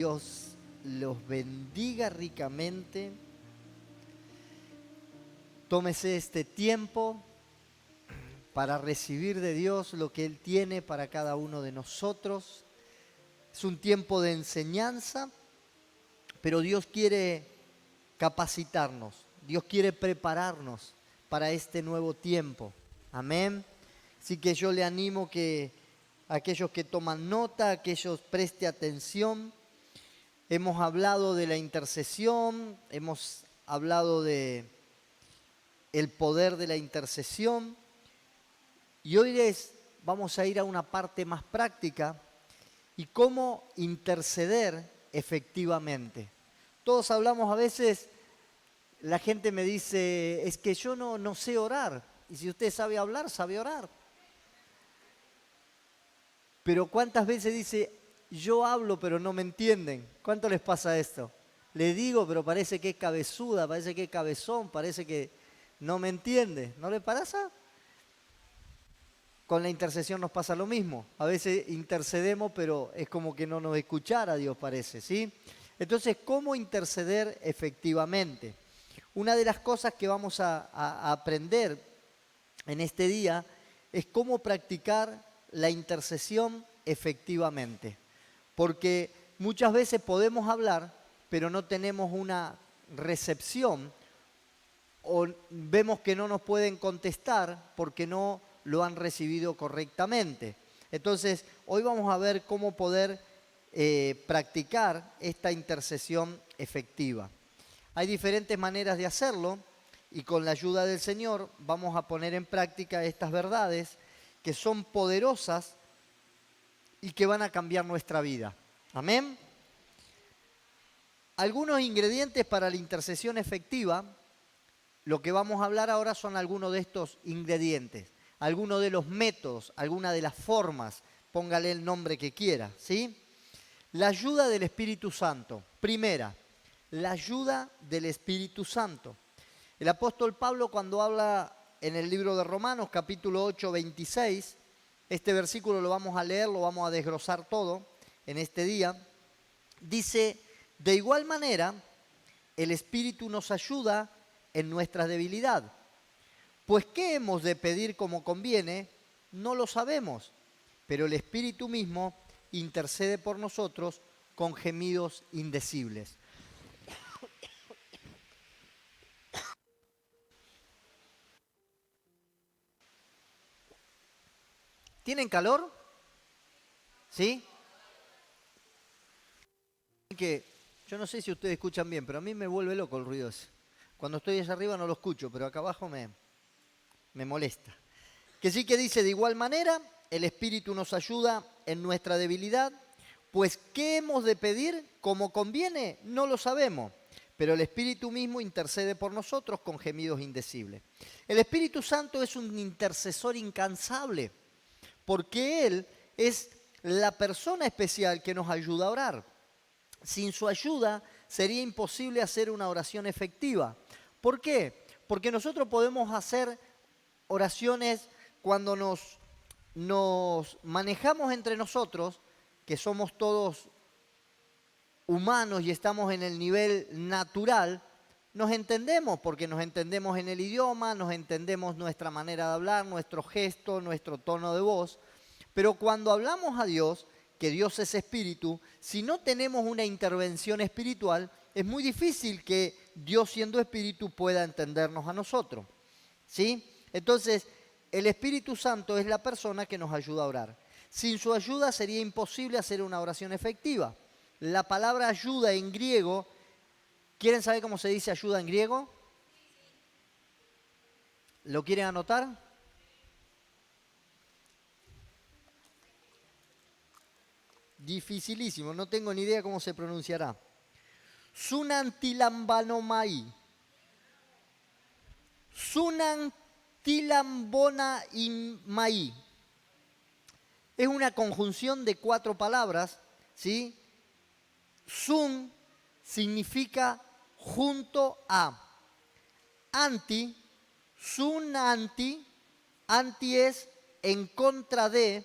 Dios los bendiga ricamente. Tómese este tiempo para recibir de Dios lo que Él tiene para cada uno de nosotros. Es un tiempo de enseñanza, pero Dios quiere capacitarnos. Dios quiere prepararnos para este nuevo tiempo. Amén. Así que yo le animo que aquellos que toman nota, aquellos preste atención. Hemos hablado de la intercesión, hemos hablado de el poder de la intercesión y hoy vamos a ir a una parte más práctica y cómo interceder efectivamente. Todos hablamos a veces, la gente me dice, es que yo no sé orar. Y si usted sabe hablar, sabe orar. Pero ¿cuántas veces dice, yo hablo pero no me entienden? ¿Cuánto les pasa esto? Le digo, pero parece que es cabezuda, parece que es cabezón, parece que no me entiende. ¿No le pasa? Con la intercesión nos pasa lo mismo. A veces intercedemos, pero es como que no nos escuchara Dios, parece, ¿sí? Entonces, ¿cómo interceder efectivamente? Una de las cosas que vamos a aprender en este día es cómo practicar la intercesión efectivamente. Porque muchas veces podemos hablar, pero no tenemos una recepción o vemos que no nos pueden contestar porque no lo han recibido correctamente. Entonces, hoy vamos a ver cómo poder practicar esta intercesión efectiva. Hay diferentes maneras de hacerlo y con la ayuda del Señor vamos a poner en práctica estas verdades que son poderosas y que van a cambiar nuestra vida. Amén. Algunos ingredientes para la intercesión efectiva, lo que vamos a hablar ahora son algunos de estos ingredientes, algunos de los métodos, algunas de las formas, póngale el nombre que quiera, ¿sí? La ayuda del Espíritu Santo. Primera, la ayuda del Espíritu Santo. El apóstol Pablo, cuando habla en el libro de Romanos, capítulo 8, 26, este versículo lo vamos a leer, lo vamos a desglosar todo en este día, dice, de igual manera, el Espíritu nos ayuda en nuestra debilidad. Pues ¿qué hemos de pedir como conviene? No lo sabemos, pero el Espíritu mismo intercede por nosotros con gemidos indecibles. ¿Tienen calor? ¿Sí? Que yo no sé si ustedes escuchan bien, pero a mí me vuelve loco el ruido ese. Cuando estoy allá arriba no lo escucho, pero acá abajo me molesta. Que sí que dice, de igual manera, el Espíritu nos ayuda en nuestra debilidad, pues ¿qué hemos de pedir como conviene? No lo sabemos, pero el Espíritu mismo intercede por nosotros con gemidos indecibles. El Espíritu Santo es un intercesor incansable, porque Él es la persona especial que nos ayuda a orar. Sin su ayuda sería imposible hacer una oración efectiva. ¿Por qué? Porque nosotros podemos hacer oraciones cuando nos manejamos entre nosotros, que somos todos humanos y estamos en el nivel natural, nos entendemos porque nos entendemos en el idioma, nos entendemos nuestra manera de hablar, nuestro gesto, nuestro tono de voz. Pero cuando hablamos a Dios, que Dios es espíritu, si no tenemos una intervención espiritual, es muy difícil que Dios siendo espíritu pueda entendernos a nosotros. ¿Sí? Entonces, el Espíritu Santo es la persona que nos ayuda a orar. Sin su ayuda sería imposible hacer una oración efectiva. La palabra ayuda en griego, ¿quieren saber cómo se dice ayuda en griego? ¿Lo quieren anotar? Dificilísimo, no tengo ni idea cómo se pronunciará. Sunantilambanomai. Sunantilambonai. Es una conjunción de 4 palabras, ¿sí? Sun significa junto a. Anti, sunanti, anti es en contra de,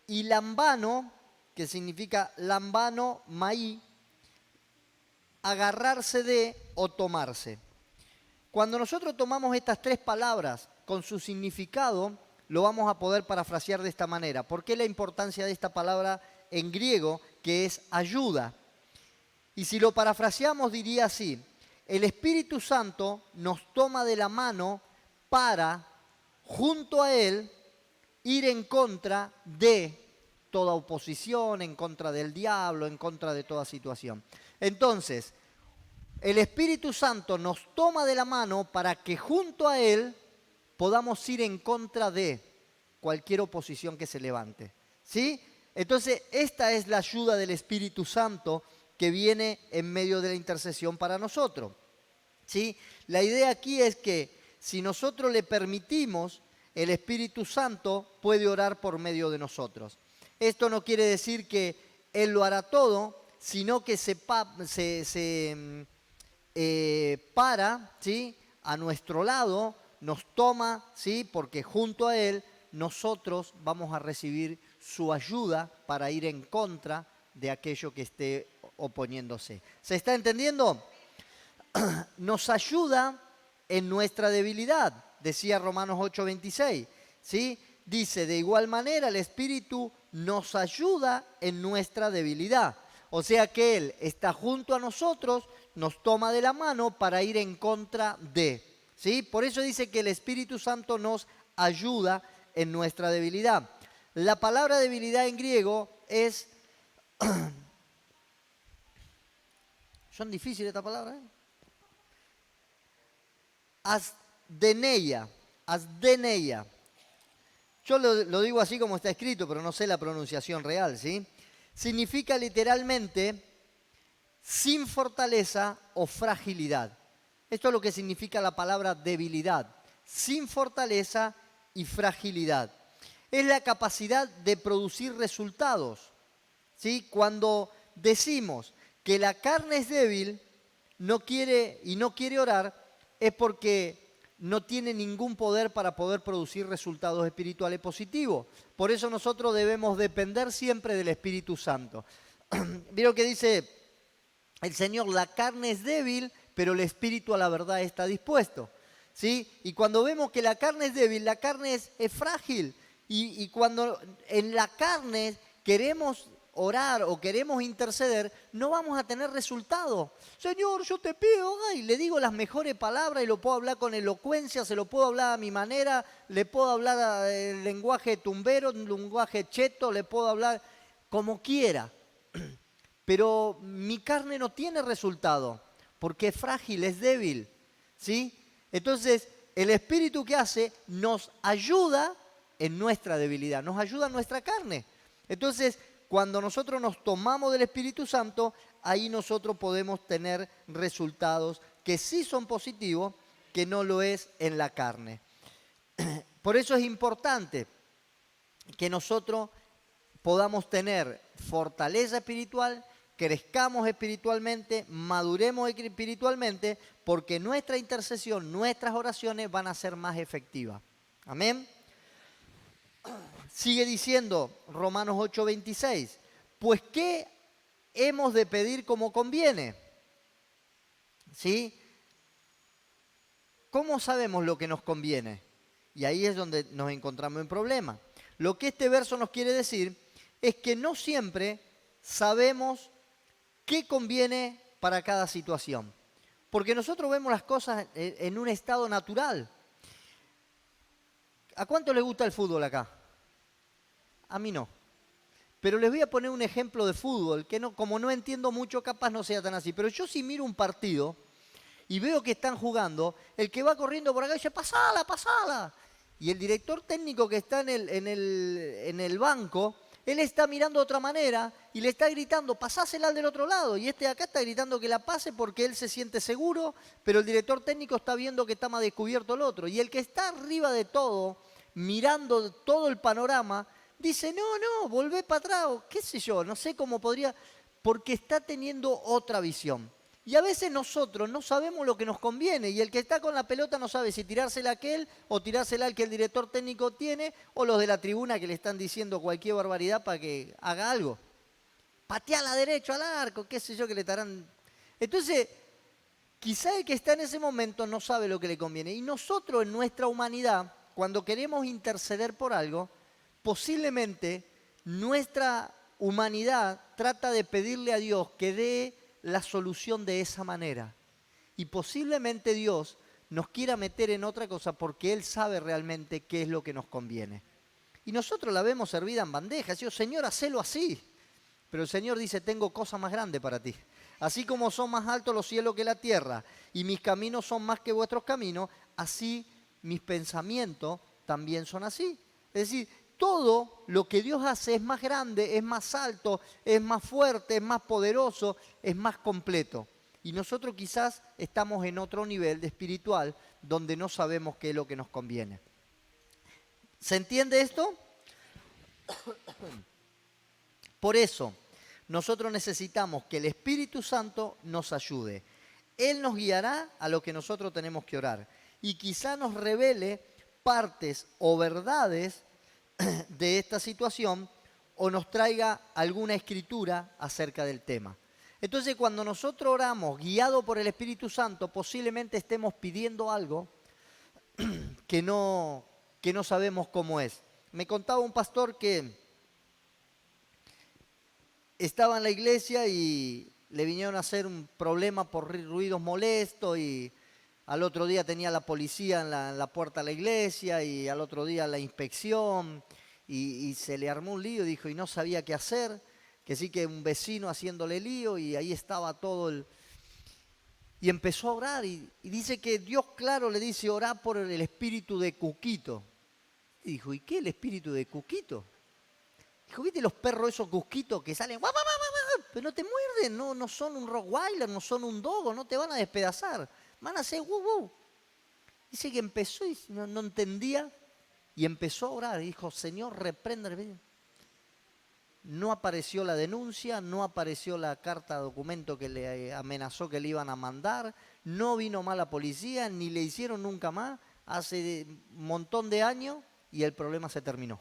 y lambano, que significa lambano maí, agarrarse de o tomarse. Cuando nosotros tomamos estas tres palabras con su significado, lo vamos a poder parafrasear de esta manera. ¿Por qué la importancia de esta palabra en griego, que es ayuda? Y si lo parafraseamos diría así: el Espíritu Santo nos toma de la mano para, junto a Él, ir en contra de toda oposición, en contra del diablo, en contra de toda situación. Entonces, el Espíritu Santo nos toma de la mano para que junto a Él podamos ir en contra de cualquier oposición que se levante. ¿Sí? Entonces, esta es la ayuda del Espíritu Santo que viene en medio de la intercesión para nosotros. ¿Sí? La idea aquí es que si nosotros le permitimos, el Espíritu Santo puede orar por medio de nosotros. Esto no quiere decir que Él lo hará todo, sino que para, ¿sí?, a nuestro lado, nos toma, ¿sí?, porque junto a Él nosotros vamos a recibir su ayuda para ir en contra de aquello que esté oponiéndose. ¿Se está entendiendo? Nos ayuda en nuestra debilidad, decía Romanos 8:26, ¿sí? Dice, de igual manera el Espíritu nos ayuda en nuestra debilidad. O sea que Él está junto a nosotros, nos toma de la mano para ir en contra de, ¿sí? Por eso dice que el Espíritu Santo nos ayuda en nuestra debilidad. La palabra debilidad en griego es... Son difíciles estas palabras, ¿eh? Asdeneia. Yo lo digo así como está escrito, pero no sé la pronunciación real, ¿sí? Significa literalmente sin fortaleza o fragilidad. Esto es lo que significa la palabra debilidad, sin fortaleza y fragilidad. Es la capacidad de producir resultados, ¿sí? Cuando decimos que la carne es débil, no quiere orar, es porque no tiene ningún poder para poder producir resultados espirituales positivos. Por eso nosotros debemos depender siempre del Espíritu Santo. ¿Vieron que dice el Señor? La carne es débil, pero el Espíritu a la verdad está dispuesto, ¿sí? Y cuando vemos que la carne es débil, la carne es frágil. Y cuando en la carne queremos orar o queremos interceder, no vamos a tener resultado. Señor, yo te pido, y le digo las mejores palabras y lo puedo hablar con elocuencia, se lo puedo hablar a mi manera, le puedo hablar el lenguaje tumbero, el lenguaje cheto, le puedo hablar como quiera. Pero mi carne no tiene resultado, porque es frágil, es débil, ¿sí? Entonces, el Espíritu, ¿qué hace? Nos ayuda en nuestra debilidad, nos ayuda en nuestra carne. Entonces, cuando nosotros nos tomamos del Espíritu Santo, ahí nosotros podemos tener resultados que sí son positivos, que no lo es en la carne. Por eso es importante que nosotros podamos tener fortaleza espiritual, crezcamos espiritualmente, maduremos espiritualmente, porque nuestra intercesión, nuestras oraciones van a ser más efectivas. Amén. Sigue diciendo Romanos 8:26, pues ¿qué hemos de pedir como conviene? ¿Sí? ¿Cómo sabemos lo que nos conviene? Y ahí es donde nos encontramos en problema. Lo que este verso nos quiere decir es que no siempre sabemos qué conviene para cada situación. Porque nosotros vemos las cosas en un estado natural. ¿A cuánto les gusta el fútbol acá? A mí no. Pero les voy a poner un ejemplo de fútbol, que no, como no entiendo mucho, capaz no sea tan así. Pero yo si miro un partido y veo que están jugando, el que va corriendo por acá dice, pasala, pasala. Y el director técnico que está en el banco, él está mirando de otra manera y le está gritando, pasásela al del otro lado. Y este de acá está gritando que la pase porque él se siente seguro, pero el director técnico está viendo que está más descubierto el otro. Y el que está arriba de todo, mirando todo el panorama, dice, no, volvé para atrás, o qué sé yo, no sé cómo podría, porque está teniendo otra visión. Y a veces nosotros no sabemos lo que nos conviene, y el que está con la pelota no sabe si tirársela a aquel o tirársela al que el director técnico tiene, o los de la tribuna que le están diciendo cualquier barbaridad para que haga algo. pateala derecho al arco, qué sé yo, que le estarán... Entonces, quizá el que está en ese momento no sabe lo que le conviene. Y nosotros en nuestra humanidad, cuando queremos interceder por algo, posiblemente nuestra humanidad trata de pedirle a Dios que dé la solución de esa manera. Y posiblemente Dios nos quiera meter en otra cosa porque Él sabe realmente qué es lo que nos conviene. Y nosotros la vemos servida en bandeja. Digo, Señor, hacelo así. Pero el Señor dice, tengo cosas más grandes para ti. Así como son más altos los cielos que la tierra y mis caminos son más que vuestros caminos, así mis pensamientos también son así. Es decir, todo lo que Dios hace es más grande, es más alto, es más fuerte, es más poderoso, es más completo. Y nosotros quizás estamos en otro nivel de espiritual donde no sabemos qué es lo que nos conviene. ¿Se entiende esto? Por eso, nosotros necesitamos que el Espíritu Santo nos ayude. Él nos guiará a lo que nosotros tenemos que orar. Y quizá nos revele partes o verdades de esta situación o nos traiga alguna escritura acerca del tema. Entonces, cuando nosotros oramos guiado por el Espíritu Santo, posiblemente estemos pidiendo algo que no sabemos cómo es. Me contaba un pastor que estaba en la iglesia y le vinieron a hacer un problema por ruidos molestos y al otro día tenía la policía en la puerta de la iglesia y al otro día la inspección y se le armó un lío, dijo, y no sabía qué hacer, que sí que un vecino haciéndole lío y ahí estaba todo el... Y empezó a orar y dice que Dios, claro, le dice, orá por el espíritu de Cuquito. Y dijo, ¿y qué el espíritu de Cuquito? Dijo, ¿viste los perros esos cusquitos que salen? ¡Guau, guau, guau, guau! Pero no te muerden, no son un Rottweiler, no son un dogo, no te van a despedazar. Van a hacer ¡wuh, wuh! Dice que empezó y no entendía y empezó a orar. Y dijo, Señor, repréndeme. No apareció la denuncia, no apareció la carta de documento que le amenazó que le iban a mandar, no vino más la policía, ni le hicieron nunca más. Hace un montón de años y el problema se terminó.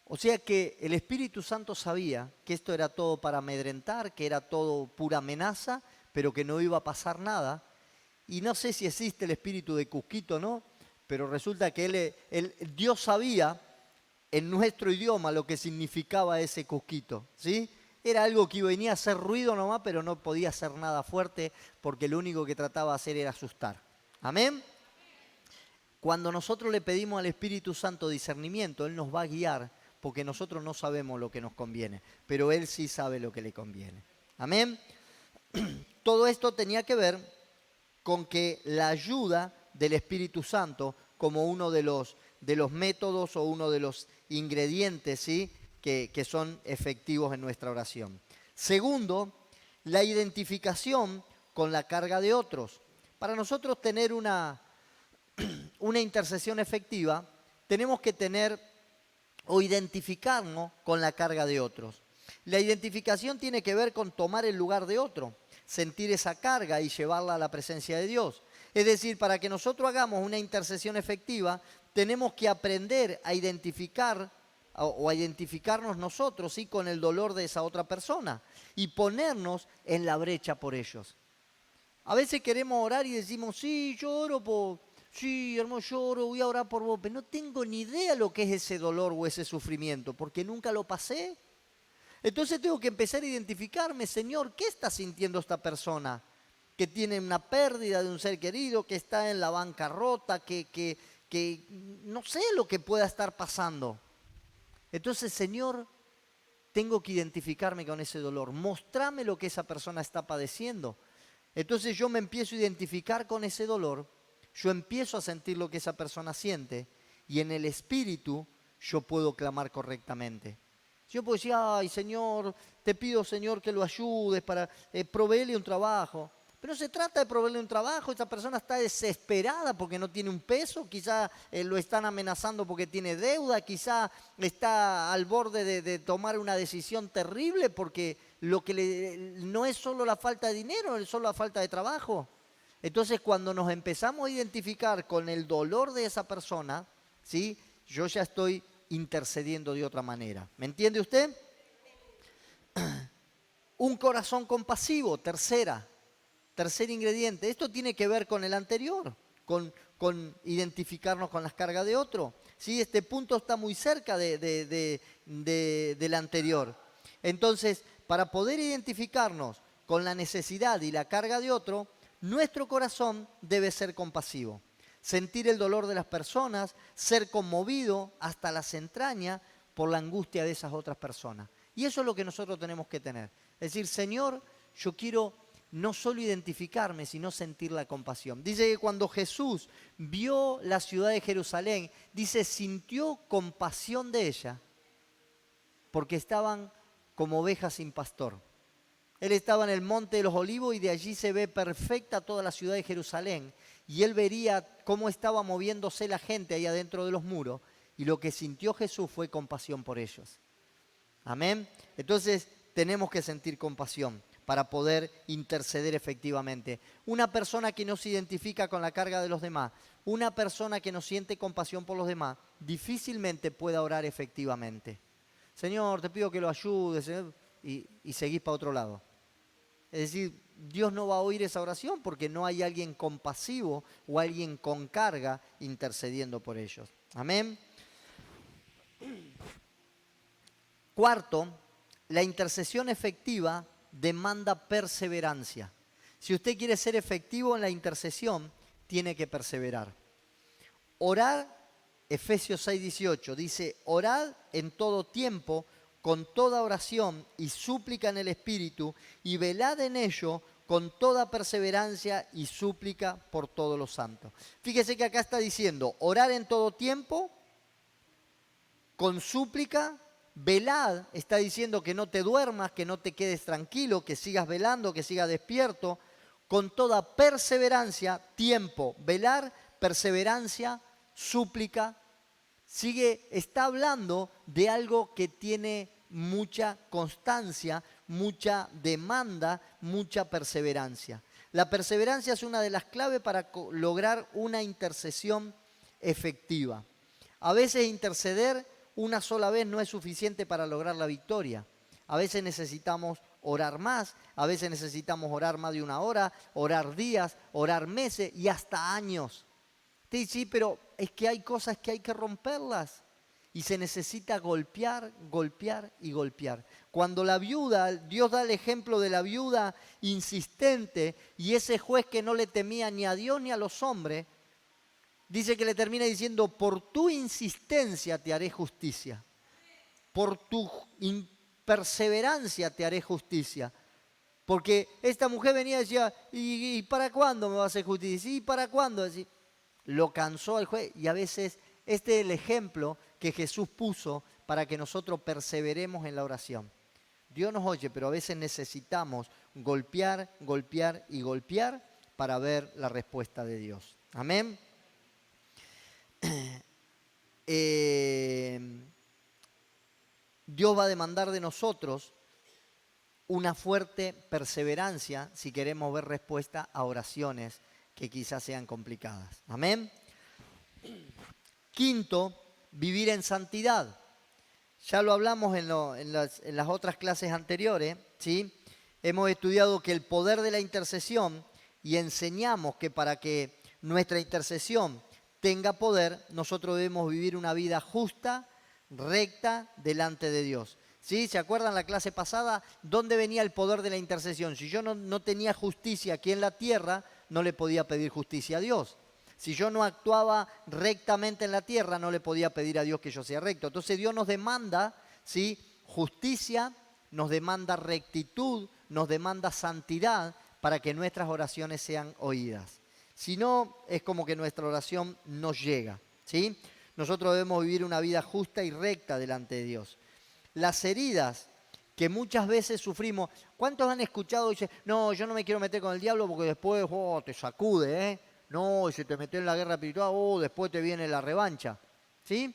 O sea que el Espíritu Santo sabía que esto era todo para amedrentar, que era todo pura amenaza, pero que no iba a pasar nada. Y no sé si existe el espíritu de Cusquito o no, pero resulta que Dios sabía en nuestro idioma lo que significaba ese Cusquito, ¿sí? Era algo que venía a hacer ruido nomás, pero no podía hacer nada fuerte porque lo único que trataba de hacer era asustar. ¿Amén? Cuando nosotros le pedimos al Espíritu Santo discernimiento, Él nos va a guiar porque nosotros no sabemos lo que nos conviene, pero Él sí sabe lo que le conviene. Amén. Todo esto tenía que ver con que la ayuda del Espíritu Santo como uno de los métodos o uno de los ingredientes, ¿sí?, que son efectivos en nuestra oración. Segundo, la identificación con la carga de otros. Para nosotros tener una intercesión efectiva, tenemos que tener o identificarnos con la carga de otros. La identificación tiene que ver con tomar el lugar de otro, sentir esa carga y llevarla a la presencia de Dios. Es decir, para que nosotros hagamos una intercesión efectiva, tenemos que aprender a identificar o a identificarnos nosotros, ¿sí?, con el dolor de esa otra persona y ponernos en la brecha por ellos. A veces queremos orar y decimos, sí, yo oro por... Sí, hermano, lloro, voy a orar por vos, pero no tengo ni idea lo que es ese dolor o ese sufrimiento, porque nunca lo pasé. Entonces tengo que empezar a identificarme, Señor, ¿qué está sintiendo esta persona? Que tiene una pérdida de un ser querido, que está en la bancarrota, que no sé lo que pueda estar pasando. Entonces, Señor, tengo que identificarme con ese dolor. Mostrame lo que esa persona está padeciendo. Entonces yo me empiezo a identificar con ese dolor. Yo empiezo a sentir lo que esa persona siente y en el espíritu yo puedo clamar correctamente. Yo puedo decir, ay Señor, te pido Señor que lo ayudes para proveerle un trabajo. Pero no se trata de proveerle un trabajo, esa persona está desesperada porque no tiene un peso, quizá lo están amenazando porque tiene deuda, quizá está al borde de tomar una decisión terrible porque no es solo la falta de dinero, es solo la falta de trabajo. Entonces, cuando nos empezamos a identificar con el dolor de esa persona, ¿sí?, yo ya estoy intercediendo de otra manera. ¿Me entiende usted? Un corazón compasivo, tercer ingrediente. Esto tiene que ver con el anterior, con identificarnos con las cargas de otro. ¿Sí? Este punto está muy cerca del anterior. Entonces, para poder identificarnos con la necesidad y la carga de otro, nuestro corazón debe ser compasivo. Sentir el dolor de las personas, ser conmovido hasta las entrañas por la angustia de esas otras personas. Y eso es lo que nosotros tenemos que tener. Es decir, Señor, yo quiero no solo identificarme, sino sentir la compasión. Dice que cuando Jesús vio la ciudad de Jerusalén, dice, sintió compasión de ella, porque estaban como ovejas sin pastor. Él estaba en el monte de los Olivos y de allí se ve perfecta toda la ciudad de Jerusalén. Y él vería cómo estaba moviéndose la gente ahí adentro de los muros. Y lo que sintió Jesús fue compasión por ellos. Amén. Entonces tenemos que sentir compasión para poder interceder efectivamente. Una persona que no se identifica con la carga de los demás, una persona que no siente compasión por los demás, difícilmente pueda orar efectivamente. Señor, te pido que lo ayudes, y seguís para otro lado. Es decir, Dios no va a oír esa oración porque no hay alguien compasivo o alguien con carga intercediendo por ellos. Amén. Cuarto, la intercesión efectiva demanda perseverancia. Si usted quiere ser efectivo en la intercesión, tiene que perseverar. Orar, Efesios 6:18, dice, orad en todo tiempo, con toda oración y súplica en el Espíritu, y velad en ello con toda perseverancia y súplica por todos los santos. Fíjese que acá está diciendo, orar en todo tiempo, con súplica, velad, está diciendo que no te duermas, que no te quedes tranquilo, que sigas velando, que sigas despierto, con toda perseverancia, tiempo, velar, perseverancia, súplica. Está hablando de algo que tiene mucha constancia, mucha demanda, mucha perseverancia. La perseverancia es una de las claves para lograr una intercesión efectiva. A veces interceder una sola vez no es suficiente para lograr la victoria. A veces necesitamos orar más, a veces necesitamos orar más de una hora, orar días, orar meses y hasta años. Sí, pero es que hay cosas que hay que romperlas y se necesita golpear, golpear y golpear. Cuando la viuda, Dios da el ejemplo de la viuda insistente y ese juez que no le temía ni a Dios ni a los hombres, dice que le termina diciendo, por tu insistencia te haré justicia, por tu perseverancia te haré justicia. Porque esta mujer venía y decía, ¿y para cuándo me va a hacer justicia? ¿Y para cuándo? Así, lo cansó el juez y a veces este es el ejemplo que Jesús puso para que nosotros perseveremos en la oración. Dios nos oye, pero a veces necesitamos golpear, golpear y golpear para ver la respuesta de Dios. Amén. Dios va a demandar de nosotros una fuerte perseverancia si queremos ver respuesta a oraciones que quizás sean complicadas. Amén. Quinto, vivir en santidad. Ya lo hablamos en las otras clases anteriores, ¿sí? Hemos estudiado que el poder de la intercesión y enseñamos que para que nuestra intercesión tenga poder, nosotros debemos vivir una vida justa, recta, delante de Dios. ¿Sí? ¿Se acuerdan la clase pasada? ¿Dónde venía el poder de la intercesión? Si yo no tenía justicia aquí en la tierra, no le podía pedir justicia a Dios. Si yo no actuaba rectamente en la tierra, no le podía pedir a Dios que yo sea recto. Entonces Dios nos demanda, ¿sí?, justicia, nos demanda rectitud, nos demanda santidad para que nuestras oraciones sean oídas. Si no, es como que nuestra oración no llega, ¿sí? Nosotros debemos vivir una vida justa y recta delante de Dios. Las heridas que muchas veces sufrimos, ¿cuántos han escuchado y dicen, no, yo no me quiero meter con el diablo porque después te sacude, ¿eh? No, y si te metes en la guerra espiritual, después te viene la revancha, ¿sí?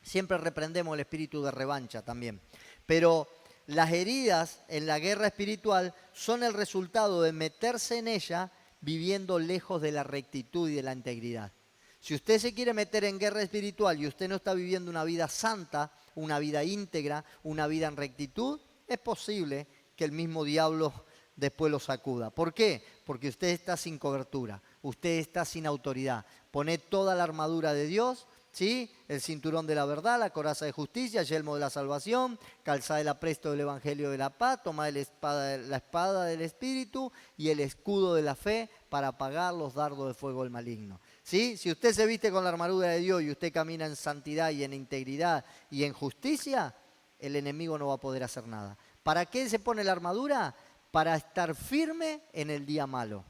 Siempre reprendemos el espíritu de revancha también. Pero las heridas en la guerra espiritual son el resultado de meterse en ella viviendo lejos de la rectitud y de la integridad. Si usted se quiere meter en guerra espiritual y usted no está viviendo una vida santa, una vida íntegra, una vida en rectitud, es posible que el mismo diablo después lo sacuda. ¿Por qué? Porque usted está sin cobertura, usted está sin autoridad. Pone toda la armadura de Dios, ¿sí? El cinturón de la verdad, la coraza de justicia, yelmo de la salvación, calzad el apresto del evangelio de la paz, tomad la espada del Espíritu y el escudo de la fe para apagar los dardos de fuego del maligno. ¿Sí? Si usted se viste con la armadura de Dios y usted camina en santidad y en integridad y en justicia, el enemigo no va a poder hacer nada. ¿Para qué se pone la armadura? Para estar firme en el día malo.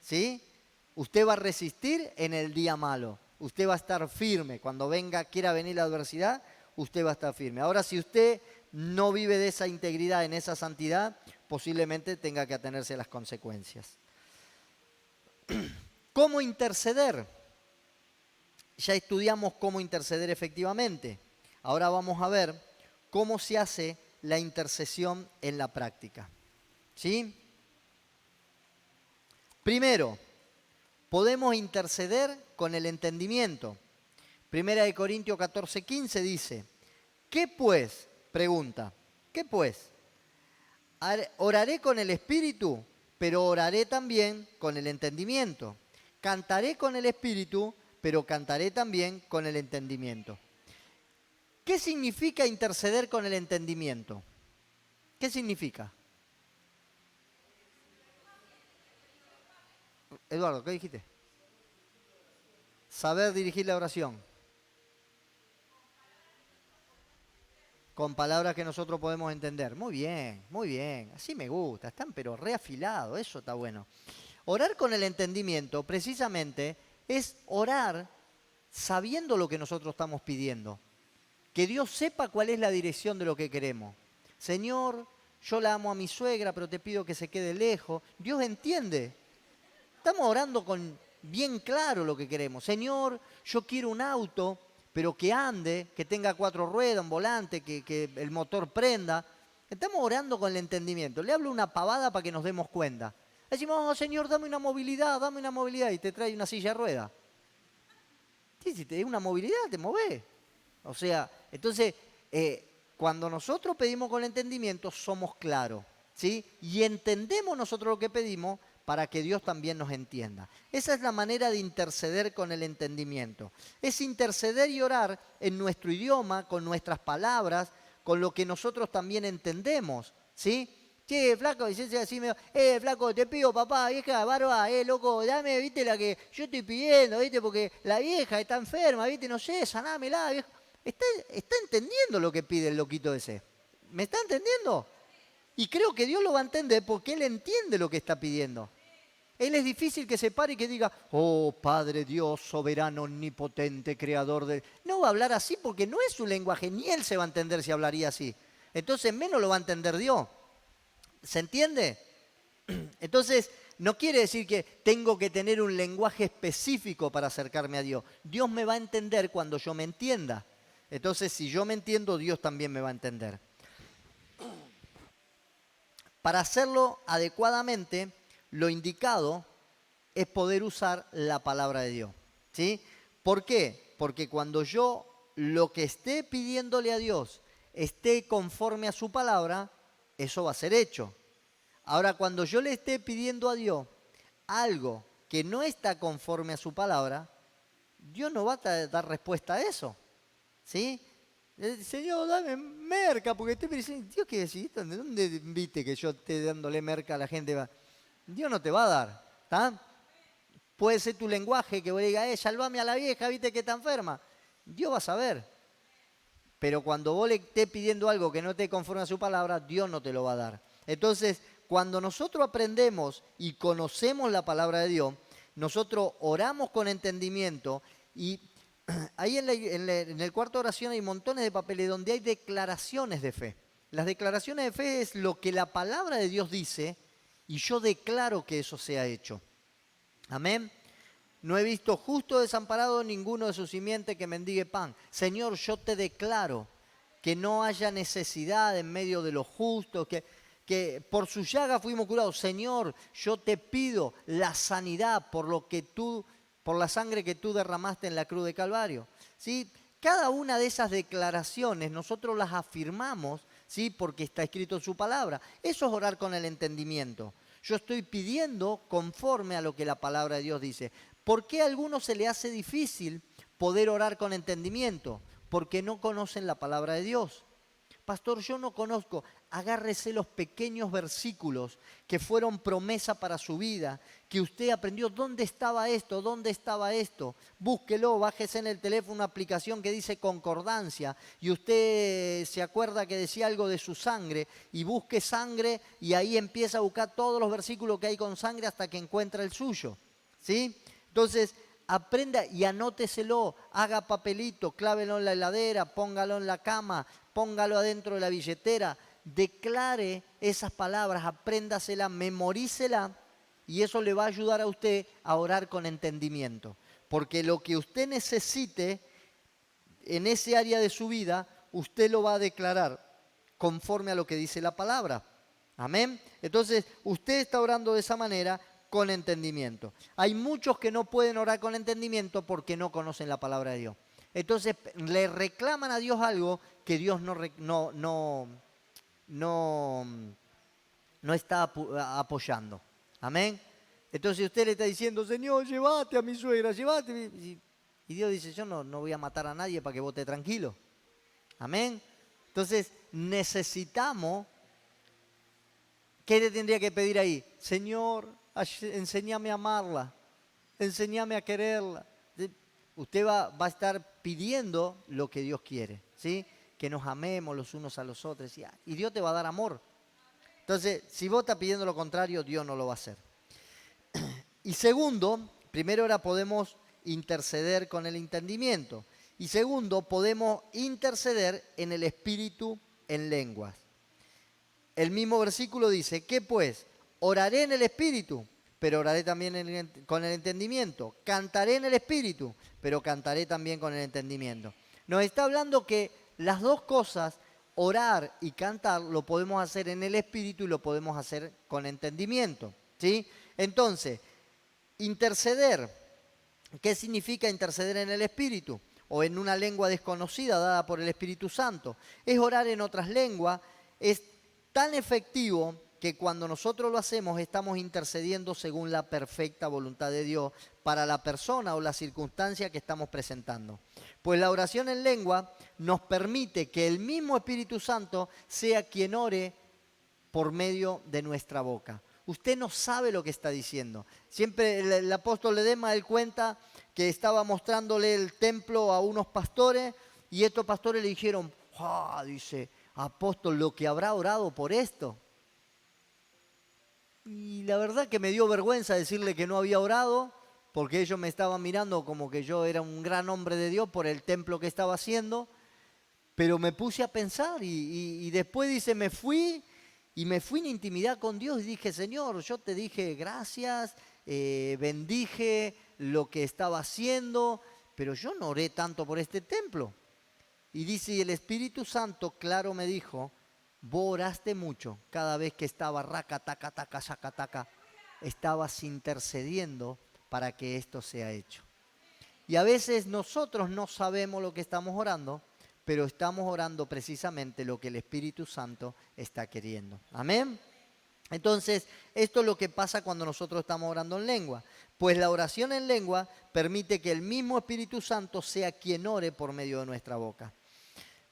¿Sí? Usted va a resistir en el día malo. Usted va a estar firme. Cuando quiera venir la adversidad, usted va a estar firme. Ahora, si usted no vive de esa integridad, en esa santidad, posiblemente tenga que atenerse a las consecuencias. ¿Cómo interceder? Ya estudiamos cómo interceder efectivamente. Ahora vamos a ver cómo se hace la intercesión en la práctica. ¿Sí? Primero, podemos interceder con el entendimiento. Primera de Corintios 14:15 dice, ¿qué pues? Pregunta, ¿qué pues? Oraré con el Espíritu, pero oraré también con el entendimiento. Cantaré con el Espíritu, pero cantaré también con el entendimiento. ¿Qué significa interceder con el entendimiento? ¿Qué significa? Eduardo, ¿qué dijiste? Saber dirigir la oración. Con palabras que nosotros podemos entender. Muy bien. Así me gusta. Están pero reafilados. Eso está bueno. Orar con el entendimiento, precisamente, es orar sabiendo lo que nosotros estamos pidiendo. Que Dios sepa cuál es la dirección de lo que queremos. Señor, yo la amo a mi suegra, pero te pido que se quede lejos. Dios entiende. Estamos orando con bien claro lo que queremos. Señor, yo quiero un auto, pero que ande, que tenga 4 ruedas, un volante, que el motor prenda. Estamos orando con el entendimiento. Le hablo una pavada para que nos demos cuenta. Decimos, oh, Señor, dame una movilidad, y te trae una silla de ruedas. Sí, si te da una movilidad, te movés. O sea, entonces, cuando nosotros pedimos con entendimiento, somos claros, ¿sí? Y entendemos nosotros lo que pedimos para que Dios también nos entienda. Esa es la manera de interceder con el entendimiento. Es interceder y orar en nuestro idioma, con nuestras palabras, con lo que nosotros también entendemos, ¿sí? Che, flaco, dice así medio, flaco, te pido, papá, vieja, barba, loco, dame, viste, la que yo estoy pidiendo, viste, porque la vieja está enferma, viste, no sé, sanámela, vieja. ¿Está entendiendo lo que pide el loquito ese? ¿Me está entendiendo? Y creo que Dios lo va a entender porque Él entiende lo que está pidiendo. Él es difícil que se pare y que diga, oh Padre Dios, soberano, omnipotente, creador de... No va a hablar así porque no es su lenguaje, ni Él se va a entender si hablaría así. Entonces menos lo va a entender Dios. ¿Se entiende? Entonces, no quiere decir que tengo que tener un lenguaje específico para acercarme a Dios. Dios me va a entender cuando yo me entienda. Entonces, si yo me entiendo, Dios también me va a entender. Para hacerlo adecuadamente, lo indicado es poder usar la palabra de Dios. ¿Sí? ¿Por qué? Porque cuando yo lo que esté pidiéndole a Dios esté conforme a su palabra, eso va a ser hecho. Ahora, cuando yo le esté pidiendo a Dios algo que no está conforme a su palabra, Dios no va a dar respuesta a eso. ¿Sí? Señor, dame merca, porque estoy diciendo, Dios, ¿qué decís? ¿De dónde viste que yo esté dándole merca a la gente? Dios no te va a dar, ¿está? Puede ser tu lenguaje que vos digas, salvame a la vieja, viste que está enferma. Dios va a saber. Pero cuando vos le estés pidiendo algo que no esté conforme a su palabra, Dios no te lo va a dar. Entonces, cuando nosotros aprendemos y conocemos la palabra de Dios, nosotros oramos con entendimiento y ahí en el cuarto oración hay montones de papeles donde hay declaraciones de fe. Las declaraciones de fe es lo que la palabra de Dios dice y yo declaro que eso sea hecho. Amén. No he visto justo desamparado ninguno de su simiente que mendigue pan. Señor, yo te declaro que no haya necesidad en medio de los justos, que por su llaga fuimos curados. Señor, yo te pido la sanidad por la sangre que tú derramaste en la cruz de Calvario. ¿Sí? Cada una de esas declaraciones nosotros las afirmamos ¿sí? Porque está escrito en su palabra. Eso es orar con el entendimiento. Yo estoy pidiendo conforme a lo que la palabra de Dios dice. ¿Por qué a algunos se le hace difícil poder orar con entendimiento? Porque no conocen la palabra de Dios. Pastor, yo no conozco. Agárrese los pequeños versículos que fueron promesa para su vida, que usted aprendió. ¿Dónde estaba esto? ¿Dónde estaba esto? Búsquelo, bájese en el teléfono una aplicación que dice concordancia y usted se acuerda que decía algo de su sangre y busque sangre y ahí empieza a buscar todos los versículos que hay con sangre hasta que encuentra el suyo, ¿sí? Entonces, aprenda y anóteselo, haga papelito, clávelo en la heladera, póngalo en la cama, póngalo adentro de la billetera, declare esas palabras, apréndasela, memorícela y eso le va a ayudar a usted a orar con entendimiento. Porque lo que usted necesite en ese área de su vida, usted lo va a declarar conforme a lo que dice la palabra. Amén. Entonces, usted está orando de esa manera con entendimiento. Hay muchos que no pueden orar con entendimiento porque no conocen la palabra de Dios. Entonces, le reclaman a Dios algo que Dios no está apoyando. Amén. Entonces usted le está diciendo, Señor, llévate a mi suegra, llévate. Y Dios dice, yo no voy a matar a nadie para que vos estés tranquilo. Amén. Entonces necesitamos, ¿qué le tendría que pedir ahí? Señor, enséñame a amarla, enséñame a quererla. Usted va a estar pidiendo lo que Dios quiere, ¿sí? Que nos amemos los unos a los otros. Y Dios te va a dar amor. Entonces, si vos estás pidiendo lo contrario, Dios no lo va a hacer. Y segundo, primero ahora podemos interceder con el entendimiento. Y segundo, podemos interceder en el espíritu en lenguas. El mismo versículo dice, ¿qué pues? Oraré en el espíritu, pero oraré también con el entendimiento. Cantaré en el espíritu, pero cantaré también con el entendimiento. Nos está hablando que las dos cosas, orar y cantar, lo podemos hacer en el espíritu y lo podemos hacer con entendimiento, ¿sí? Entonces, interceder, ¿qué significa interceder en el espíritu? O en una lengua desconocida dada por el Espíritu Santo. Es orar en otras lenguas, es tan efectivo que cuando nosotros lo hacemos estamos intercediendo según la perfecta voluntad de Dios para la persona o la circunstancia que estamos presentando. Pues la oración en lengua nos permite que el mismo Espíritu Santo sea quien ore por medio de nuestra boca. Usted no sabe lo que está diciendo. Siempre el apóstol Ledesma, él cuenta que estaba mostrándole el templo a unos pastores y estos pastores le dijeron, dice, apóstol, lo que habrá orado por esto. Y la verdad que me dio vergüenza decirle que no había orado, porque ellos me estaban mirando como que yo era un gran hombre de Dios por el templo que estaba haciendo, pero me puse a pensar y después dice, me fui en intimidad con Dios y dije, Señor, yo te dije gracias, bendije lo que estaba haciendo, pero yo no oré tanto por este templo. Y dice, y el Espíritu Santo, claro, me dijo, vos oraste mucho cada vez que estaba raca, taca, taca, saca, taca, estabas intercediendo para que esto sea hecho. Y a veces nosotros no sabemos lo que estamos orando, pero estamos orando precisamente lo que el Espíritu Santo está queriendo. Amén. Entonces, esto es lo que pasa cuando nosotros estamos orando en lengua. Pues la oración en lengua permite que el mismo Espíritu Santo sea quien ore por medio de nuestra boca.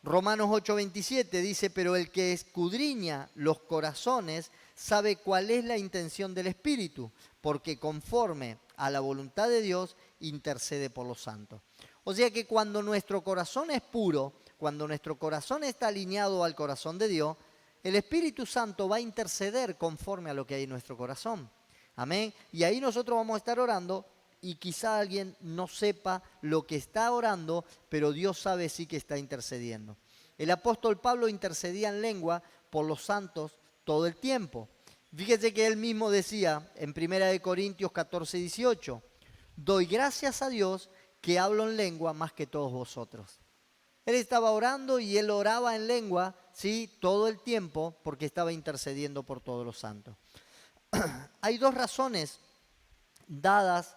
Romanos 8:27 dice, pero el que escudriña los corazones sabe cuál es la intención del Espíritu, porque conforme a la voluntad de Dios intercede por los santos. O sea que cuando nuestro corazón es puro, cuando nuestro corazón está alineado al corazón de Dios, el Espíritu Santo va a interceder conforme a lo que hay en nuestro corazón. Amén. Y ahí nosotros vamos a estar orando y quizá alguien no sepa lo que está orando, pero Dios sabe sí que está intercediendo. El apóstol Pablo intercedía en lengua por los santos todo el tiempo. Fíjese que él mismo decía en 1 Corintios 14:18, doy gracias a Dios que hablo en lengua más que todos vosotros. Él estaba orando y él oraba en lengua, ¿sí? Todo el tiempo porque estaba intercediendo por todos los santos. Hay dos razones dadas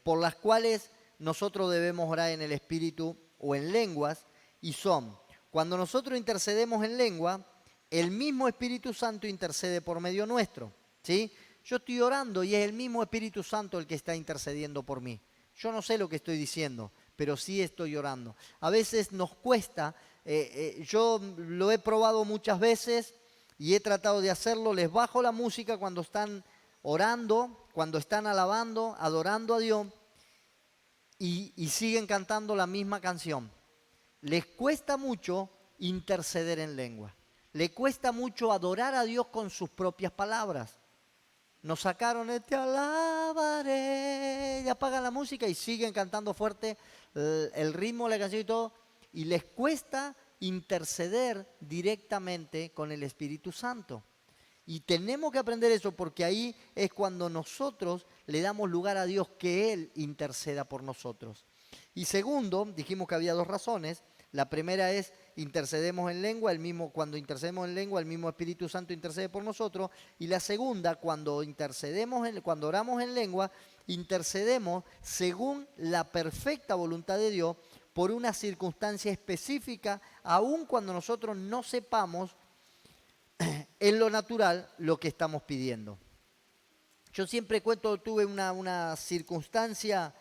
por las cuales nosotros debemos orar en el Espíritu o en lenguas, y son Cuando nosotros intercedemos en lengua, el mismo Espíritu Santo intercede por medio nuestro, ¿sí? Yo estoy orando y es el mismo Espíritu Santo el que está intercediendo por mí. Yo no sé lo que estoy diciendo, pero sí estoy orando. A veces nos cuesta, yo lo he probado muchas veces y he tratado de hacerlo. Les bajo la música cuando están orando, cuando están alabando, adorando a Dios y siguen cantando la misma canción. Les cuesta mucho interceder en lengua. Le cuesta mucho adorar a Dios con sus propias palabras. Nos sacaron el te alabaré, y apagan la música y siguen cantando fuerte el ritmo de la canción y todo. Y les cuesta interceder directamente con el Espíritu Santo. Y tenemos que aprender eso porque ahí es cuando nosotros le damos lugar a Dios que Él interceda por nosotros. Y segundo, dijimos que había dos razones. La primera es intercedemos en lengua, cuando intercedemos en lengua, el mismo Espíritu Santo intercede por nosotros. Y la segunda, cuando oramos en lengua, intercedemos según la perfecta voluntad de Dios por una circunstancia específica, aun cuando nosotros no sepamos en lo natural lo que estamos pidiendo. Yo siempre cuento, tuve una circunstancia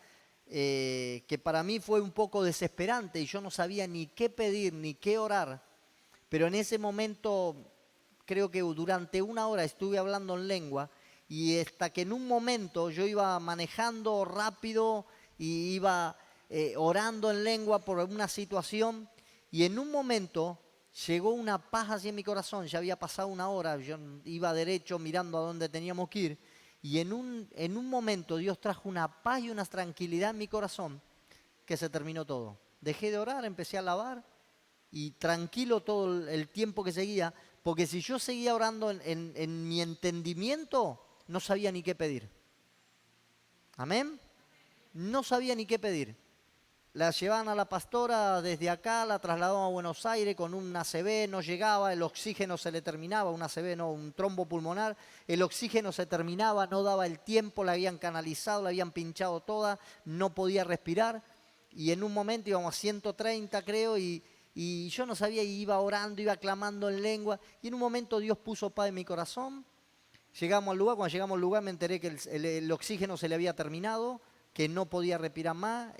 que para mí fue un poco desesperante y yo no sabía ni qué pedir ni qué orar, pero en ese momento creo que durante una hora estuve hablando en lengua y hasta que en un momento yo iba manejando rápido y iba orando en lengua por una situación y en un momento llegó una paz hacia mi corazón. Ya había pasado una hora, yo iba derecho mirando a dónde teníamos que ir. Y en un momento Dios trajo una paz y una tranquilidad en mi corazón que se terminó todo. Dejé de orar, empecé a alabar y tranquilo todo el tiempo que seguía, porque si yo seguía orando en mi entendimiento, no sabía ni qué pedir. ¿Amén? No sabía ni qué pedir. La llevaban a la pastora desde acá, la trasladaban a Buenos Aires con un ACV, no llegaba, el oxígeno se le terminaba, un ACV no, un trombo pulmonar, el oxígeno se terminaba, no daba el tiempo, la habían canalizado, la habían pinchado toda, no podía respirar y en un momento íbamos a 130 creo y yo no sabía, iba orando, iba clamando en lengua y en un momento Dios puso paz en mi corazón. Llegamos al lugar, cuando llegamos al lugar me enteré que el oxígeno se le había terminado, que no podía respirar más.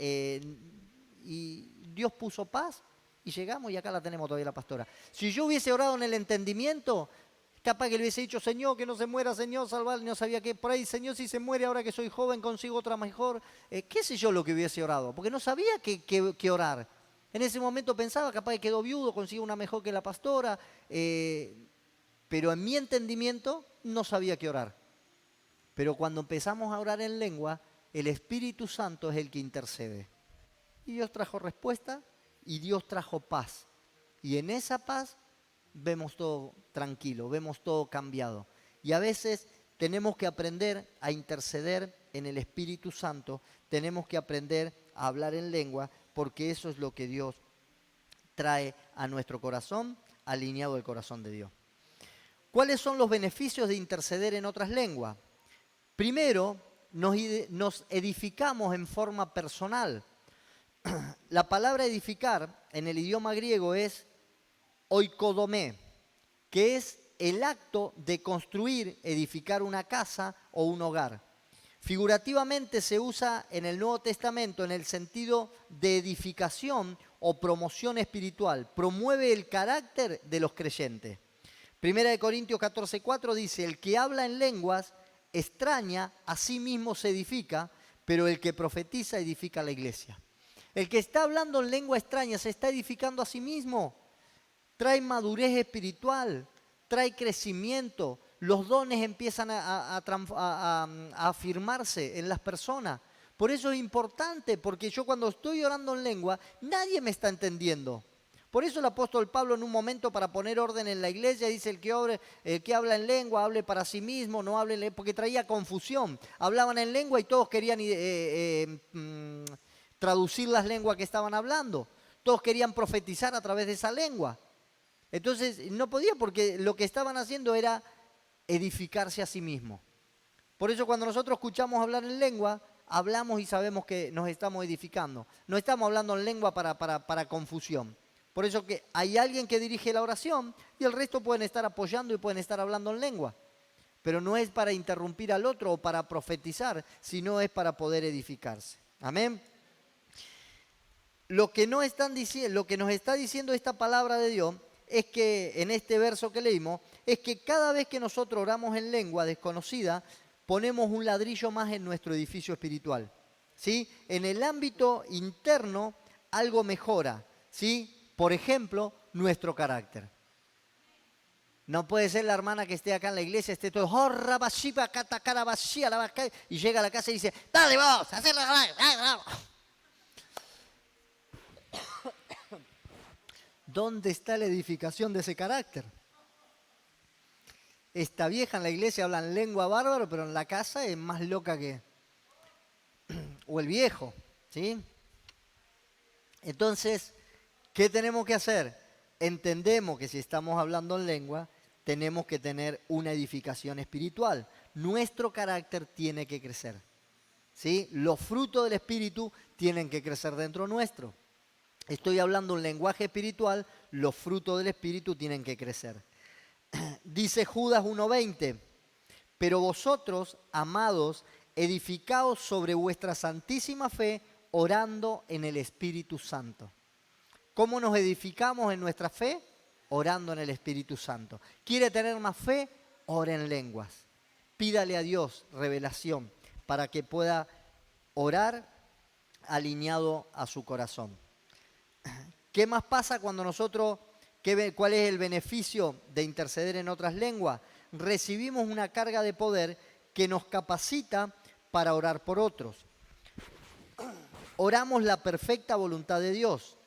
Y Dios puso paz y llegamos y acá la tenemos todavía la pastora. Si yo hubiese orado en el entendimiento, capaz que le hubiese dicho, Señor, que no se muera, Señor, salvar, no sabía qué, por ahí, Señor, si se muere ahora que soy joven, consigo otra mejor. ¿Qué sé yo lo que hubiese orado? Porque no sabía qué orar. En ese momento pensaba, capaz que quedó viudo, consigo una mejor que la pastora, pero en mi entendimiento no sabía qué orar. Pero cuando empezamos a orar en lengua, el Espíritu Santo es el que intercede. Y Dios trajo respuesta y Dios trajo paz. Y en esa paz vemos todo tranquilo, vemos todo cambiado. Y a veces tenemos que aprender a interceder en el Espíritu Santo, tenemos que aprender a hablar en lengua, porque eso es lo que Dios trae a nuestro corazón, alineado al corazón de Dios. ¿Cuáles son los beneficios de interceder en otras lenguas? Primero, nos edificamos en forma personal. La palabra edificar en el idioma griego es oikodomé, que es el acto de construir, edificar una casa o un hogar. Figurativamente se usa en el Nuevo Testamento en el sentido de edificación o promoción espiritual. Promueve el carácter de los creyentes. Primera de Corintios 14:4 dice, el que habla en lenguas extraña, a sí mismo se edifica, pero el que profetiza edifica a la iglesia. El que está hablando en lengua extraña se está edificando a sí mismo. Trae madurez espiritual, trae crecimiento. Los dones empiezan a afirmarse en las personas. Por eso es importante, porque yo cuando estoy orando en lengua, nadie me está entendiendo. Por eso el apóstol Pablo en un momento para poner orden en la iglesia dice el que habla en lengua hable para sí mismo, no hable en lengua, porque traía confusión. Hablaban en lengua y todos querían traducir las lenguas que estaban hablando. Todos querían profetizar a través de esa lengua. Entonces no podía porque lo que estaban haciendo era edificarse a sí mismo. Por eso cuando nosotros escuchamos hablar en lengua, hablamos y sabemos que nos estamos edificando. No estamos hablando en lengua para confusión. Por eso que hay alguien que dirige la oración y el resto pueden estar apoyando y pueden estar hablando en lengua. Pero no es para interrumpir al otro o para profetizar, sino es para poder edificarse. Amén. Lo que nos está diciendo esta palabra de Dios es que, en este verso que leímos, es que cada vez que nosotros oramos en lengua desconocida, ponemos un ladrillo más en nuestro edificio espiritual. ¿Sí? En el ámbito interno algo mejora, ¿sí? Por ejemplo, nuestro carácter. No puede ser la hermana que esté acá en la iglesia, esté todo, y llega a la casa y dice, dale vos, hacerla. ¿Dónde está la edificación de ese carácter? Esta vieja en la iglesia habla en lengua bárbaro, pero en la casa es más loca que... o el viejo, ¿sí? Entonces, ¿qué tenemos que hacer? Entendemos que si estamos hablando en lengua, tenemos que tener una edificación espiritual. Nuestro carácter tiene que crecer, ¿sí? Los frutos del Espíritu tienen que crecer dentro nuestro. Estoy hablando en lenguaje espiritual, los frutos del Espíritu tienen que crecer. Dice Judas 1:20, pero vosotros, amados, edificaos sobre vuestra santísima fe, orando en el Espíritu Santo. ¿Cómo nos edificamos en nuestra fe? Orando en el Espíritu Santo. ¿Quiere tener más fe? Ore en lenguas. Pídale a Dios revelación para que pueda orar alineado a su corazón. ¿Qué más pasa cuando nosotros, cuál es el beneficio de interceder en otras lenguas? Recibimos una carga de poder que nos capacita para orar por otros. Oramos la perfecta voluntad de Dios.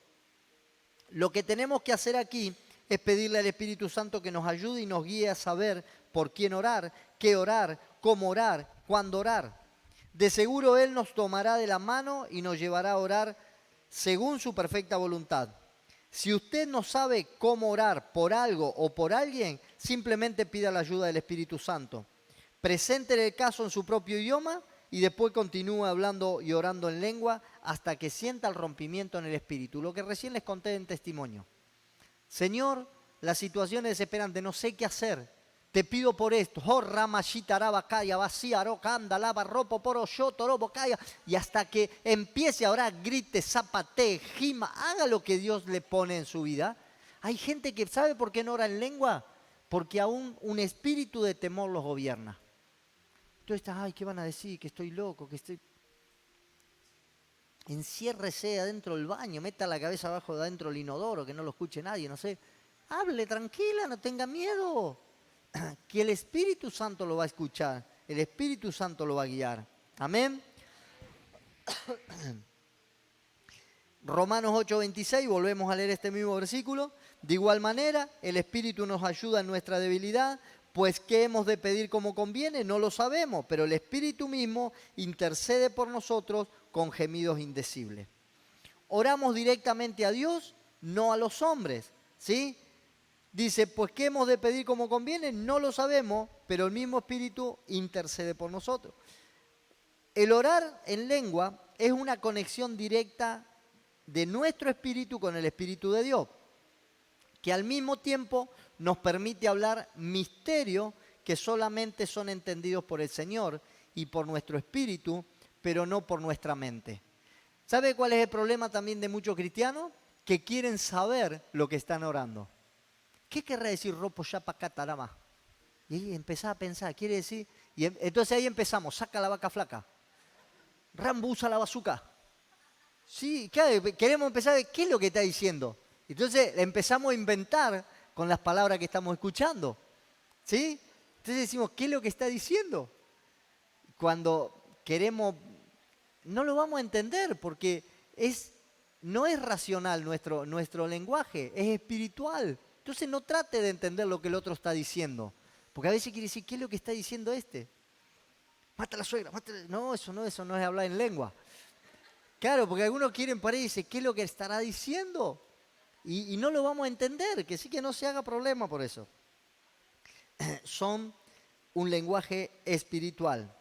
Lo que tenemos que hacer aquí es pedirle al Espíritu Santo que nos ayude y nos guíe a saber por quién orar, qué orar, cómo orar, cuándo orar. De seguro Él nos tomará de la mano y nos llevará a orar según su perfecta voluntad. Si usted no sabe cómo orar por algo o por alguien, simplemente pida la ayuda del Espíritu Santo. Preséntele el caso en su propio idioma y después continúe hablando y orando en lengua hasta que sienta el rompimiento en el Espíritu. Lo que recién les conté en testimonio. Señor, la situación es desesperante, no sé qué hacer. Te pido por esto. Y hasta que empiece a orar, grite, zapatee, gima, haga lo que Dios le pone en su vida. Hay gente que sabe por qué no ora en lengua, porque aún un espíritu de temor los gobierna. Entonces estás, ay, ¿qué van a decir? Que estoy loco, que estoy... Enciérrese adentro del baño, meta la cabeza abajo de adentro del inodoro, que no lo escuche nadie, no sé. Hable tranquila, no tenga miedo. Que el Espíritu Santo lo va a escuchar, el Espíritu Santo lo va a guiar. Amén. Romanos 8:26, volvemos a leer este mismo versículo. De igual manera, el Espíritu nos ayuda en nuestra debilidad, pues ¿qué hemos de pedir como conviene? No lo sabemos, pero el Espíritu mismo intercede por nosotros con gemidos indecibles. Oramos directamente a Dios, no a los hombres, ¿sí? Dice, pues ¿qué hemos de pedir como conviene? No lo sabemos, pero el mismo Espíritu intercede por nosotros. El orar en lengua es una conexión directa de nuestro espíritu con el Espíritu de Dios, que al mismo tiempo nos permite hablar misterios que solamente son entendidos por el Señor y por nuestro espíritu, pero no por nuestra mente. ¿Sabe cuál es el problema también de muchos cristianos? Que quieren saber lo que están orando. ¿Qué querrá decir ropo yapa catarama? Y ahí empezás a pensar, quiere decir... Y entonces ahí empezamos, saca la vaca flaca. Rambo usa la bazuca. Sí, claro, queremos empezar a ver qué es lo que está diciendo. Entonces empezamos a inventar con las palabras que estamos escuchando. ¿Sí? Entonces decimos, ¿qué es lo que está diciendo? Cuando queremos... No lo vamos a entender porque no es racional nuestro lenguaje, es espiritual. Entonces no trate de entender lo que el otro está diciendo. Porque a veces quiere decir, ¿qué es lo que está diciendo este? Mata a la suegra, mátala. No, eso no es hablar en lengua. Claro, porque algunos quieren parar y dicen, ¿qué es lo que estará diciendo? Y no lo vamos a entender, que sí que no se haga problema por eso. Son un lenguaje espiritual.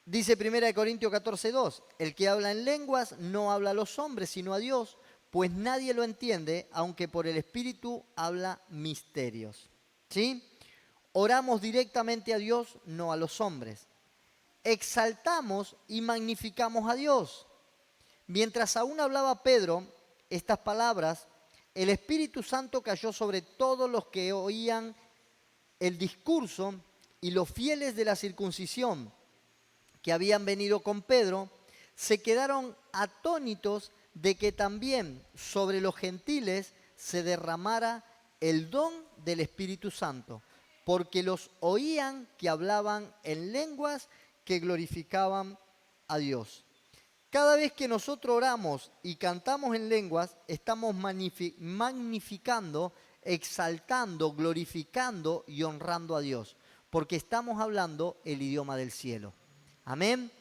Dice 1 Corintios 14:2, el que habla en lenguas no habla a los hombres, sino a Dios, pues nadie lo entiende, aunque por el Espíritu habla misterios. ¿Sí? Oramos directamente a Dios, no a los hombres. Exaltamos y magnificamos a Dios. Mientras aún hablaba Pedro estas palabras, el Espíritu Santo cayó sobre todos los que oían el discurso, y los fieles de la circuncisión que habían venido con Pedro se quedaron atónitos de que también sobre los gentiles se derramara el don del Espíritu Santo, porque los oían que hablaban en lenguas que glorificaban a Dios. Cada vez que nosotros oramos y cantamos en lenguas, estamos magnificando, exaltando, glorificando y honrando a Dios, porque estamos hablando el idioma del cielo. Amén.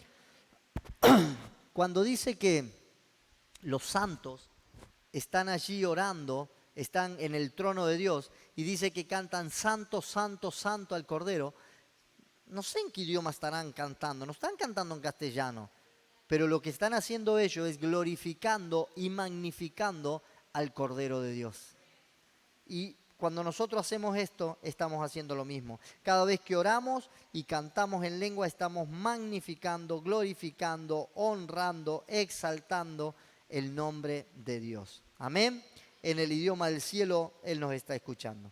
Cuando dice que los santos están allí orando, están en el trono de Dios, y dice que cantan santo, santo, santo al Cordero, no sé en qué idioma estarán cantando, no están cantando en castellano, pero lo que están haciendo ellos es glorificando y magnificando al Cordero de Dios. Y cuando nosotros hacemos esto, estamos haciendo lo mismo. Cada vez que oramos y cantamos en lengua, estamos magnificando, glorificando, honrando, exaltando el nombre de Dios. Amén. En el idioma del cielo, Él nos está escuchando.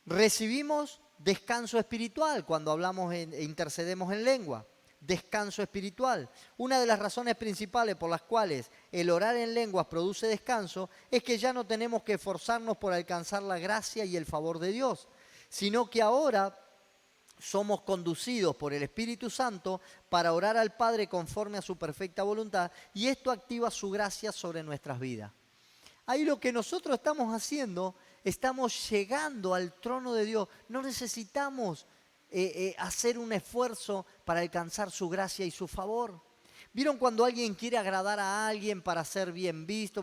Recibimos descanso espiritual cuando hablamos e intercedemos en lengua. Descanso espiritual. Una de las razones principales por las cuales el orar en lenguas produce descanso es que ya no tenemos que esforzarnos por alcanzar la gracia y el favor de Dios, sino que ahora somos conducidos por el Espíritu Santo para orar al Padre conforme a su perfecta voluntad, y esto activa su gracia sobre nuestras vidas. Ahí lo que nosotros estamos haciendo, estamos llegando al trono de Dios. No necesitamos hacer un esfuerzo para alcanzar su gracia y su favor. ¿Vieron cuando alguien quiere agradar a alguien para ser bien visto?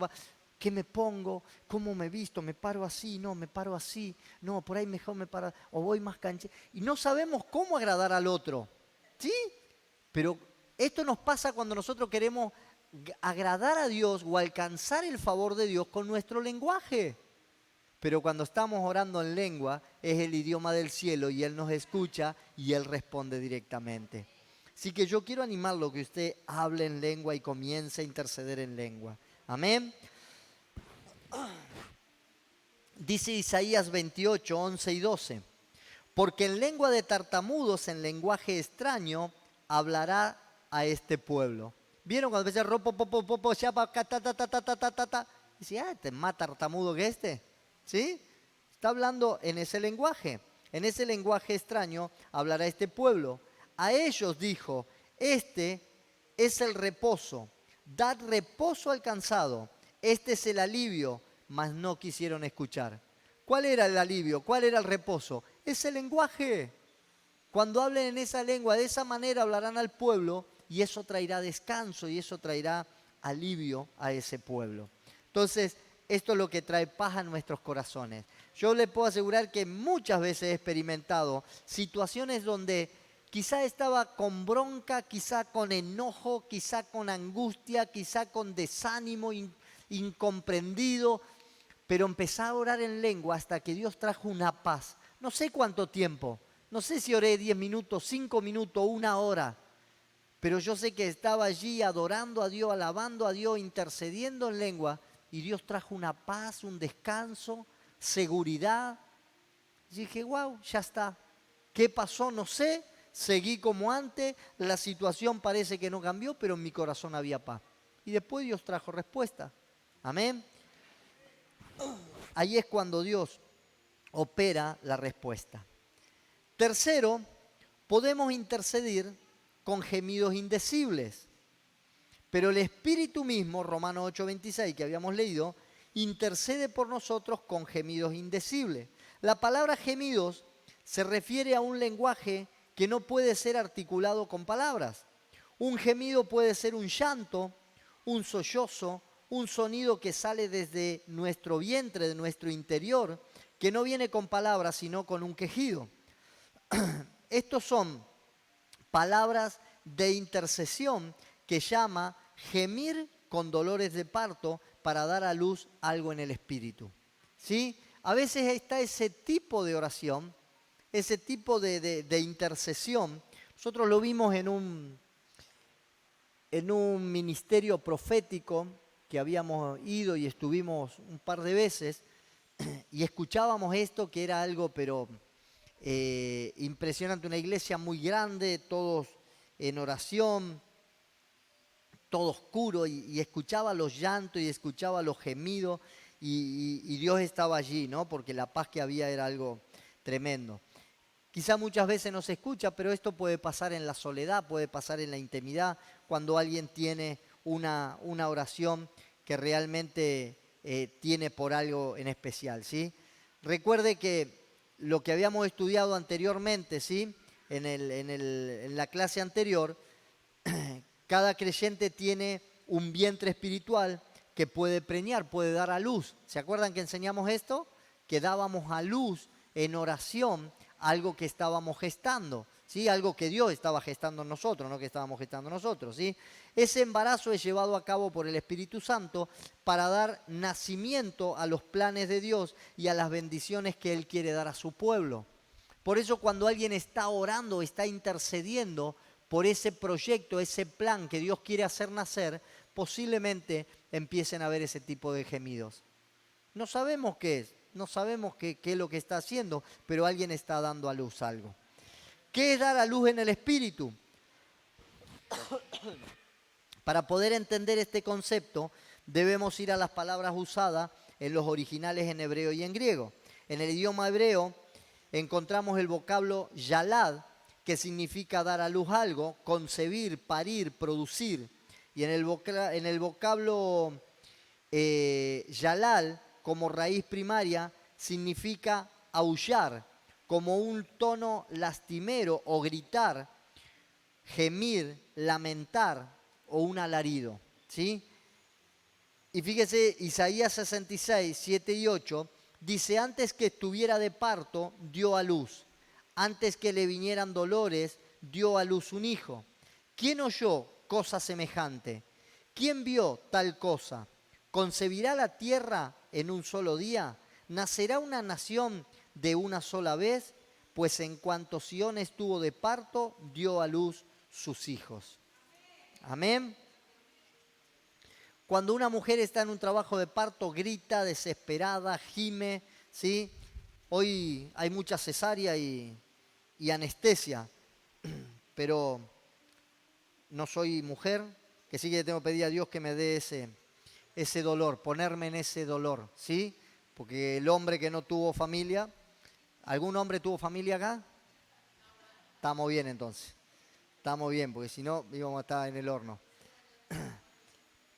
¿Qué me pongo? ¿Cómo me visto? ¿Me paro así? No, me paro así. No, por ahí mejor me paro, o voy más canche. Y no sabemos cómo agradar al otro. ¿Sí? Pero esto nos pasa cuando nosotros queremos agradar a Dios o alcanzar el favor de Dios con nuestro lenguaje. Pero cuando estamos orando en lengua, es el idioma del cielo y Él nos escucha y Él responde directamente. Así que yo quiero animarlo que usted hable en lengua y comience a interceder en lengua. Amén. Dice Isaías 28, 11 y 12. Porque en lengua de tartamudos, en lenguaje extraño, hablará a este pueblo. ¿Vieron cuando dice ropo, popo, popo, chapa, ta, ta, ta, ta, ta, ta, ta, ta? Dice, este es más tartamudo que este. ¿Sí? Está hablando en ese lenguaje. En ese lenguaje extraño hablará este pueblo. A ellos dijo, este es el reposo. Dad reposo al cansado. Este es el alivio, mas no quisieron escuchar. ¿Cuál era el alivio? ¿Cuál era el reposo? Ese lenguaje. Cuando hablen en esa lengua, de esa manera hablarán al pueblo, y eso traerá descanso y eso traerá alivio a ese pueblo. Entonces, esto es lo que trae paz a nuestros corazones. Yo le puedo asegurar que muchas veces he experimentado situaciones donde quizá estaba con bronca, quizá con enojo, quizá con angustia, quizá con desánimo, incomprendido, pero empecé a orar en lengua hasta que Dios trajo una paz. No sé cuánto tiempo, no sé si oré 10 minutos, 5 minutos, 1 hora, pero yo sé que estaba allí adorando a Dios, alabando a Dios, intercediendo en lengua, y Dios trajo una paz, un descanso, seguridad. Y dije, wow, ya está. ¿Qué pasó? No sé. Seguí como antes, la situación parece que no cambió, pero en mi corazón había paz. Y después Dios trajo respuesta. Amén. Ahí es cuando Dios opera la respuesta. Tercero, podemos interceder con gemidos indecibles. Pero el Espíritu mismo, Romanos 8:26, que habíamos leído, intercede por nosotros con gemidos indecibles. La palabra gemidos se refiere a un lenguaje que no puede ser articulado con palabras. Un gemido puede ser un llanto, un sollozo, un sonido que sale desde nuestro vientre, de nuestro interior, que no viene con palabras, sino con un quejido. Estos son palabras de intercesión que llama gemir con dolores de parto para dar a luz algo en el espíritu. ¿Sí? A veces está ese tipo de oración, ese tipo de intercesión. Nosotros lo vimos en un ministerio profético que habíamos ido y estuvimos un par de veces y escuchábamos esto que era algo pero impresionante, una iglesia muy grande, todos en oración, todo oscuro y escuchaba los llantos y escuchaba los gemidos y Dios estaba allí, ¿no? Porque la paz que había era algo tremendo. Quizá muchas veces no se escucha, pero esto puede pasar en la soledad, puede pasar en la intimidad, cuando alguien tiene una oración que realmente tiene por algo en especial, ¿sí? Recuerde que lo que habíamos estudiado anteriormente, ¿sí? En la clase anterior, cada creyente tiene un vientre espiritual que puede preñar, puede dar a luz. ¿Se acuerdan que enseñamos esto? Que dábamos a luz en oración algo que estábamos gestando, ¿sí? Algo que Dios estaba gestando en nosotros, no que estábamos gestando nosotros, ¿sí? Ese embarazo es llevado a cabo por el Espíritu Santo para dar nacimiento a los planes de Dios y a las bendiciones que Él quiere dar a su pueblo. Por eso cuando alguien está orando, está intercediendo por ese proyecto, ese plan que Dios quiere hacer nacer, posiblemente empiecen a haber ese tipo de gemidos. No sabemos qué es, no sabemos qué es lo que está haciendo, pero alguien está dando a luz algo. ¿Qué es dar a luz en el Espíritu? Para poder entender este concepto, debemos ir a las palabras usadas en los originales en hebreo y en griego. En el idioma hebreo encontramos el vocablo yalad, que significa dar a luz algo, concebir, parir, producir. Y en el vocablo yalal, como raíz primaria, significa aullar, como un tono lastimero o gritar, gemir, lamentar o un alarido, ¿sí? Y fíjese, Isaías 66, 7 y 8, dice, antes que estuviera de parto, dio a luz. Antes que le vinieran dolores, dio a luz un hijo. ¿Quién oyó cosa semejante? ¿Quién vio tal cosa? ¿Concebirá la tierra en un solo día? ¿Nacerá una nación de una sola vez? Pues en cuanto Sión estuvo de parto, dio a luz sus hijos. Amén. Cuando una mujer está en un trabajo de parto, grita, desesperada, gime, ¿sí? Hoy hay mucha cesárea y anestesia, pero no soy mujer, que sí que tengo que pedir a Dios que me dé ese dolor, ponerme en ese dolor, ¿sí? Porque el hombre que no tuvo familia, ¿algún hombre tuvo familia acá? Estamos bien entonces, estamos bien, porque si no íbamos a estar en el horno.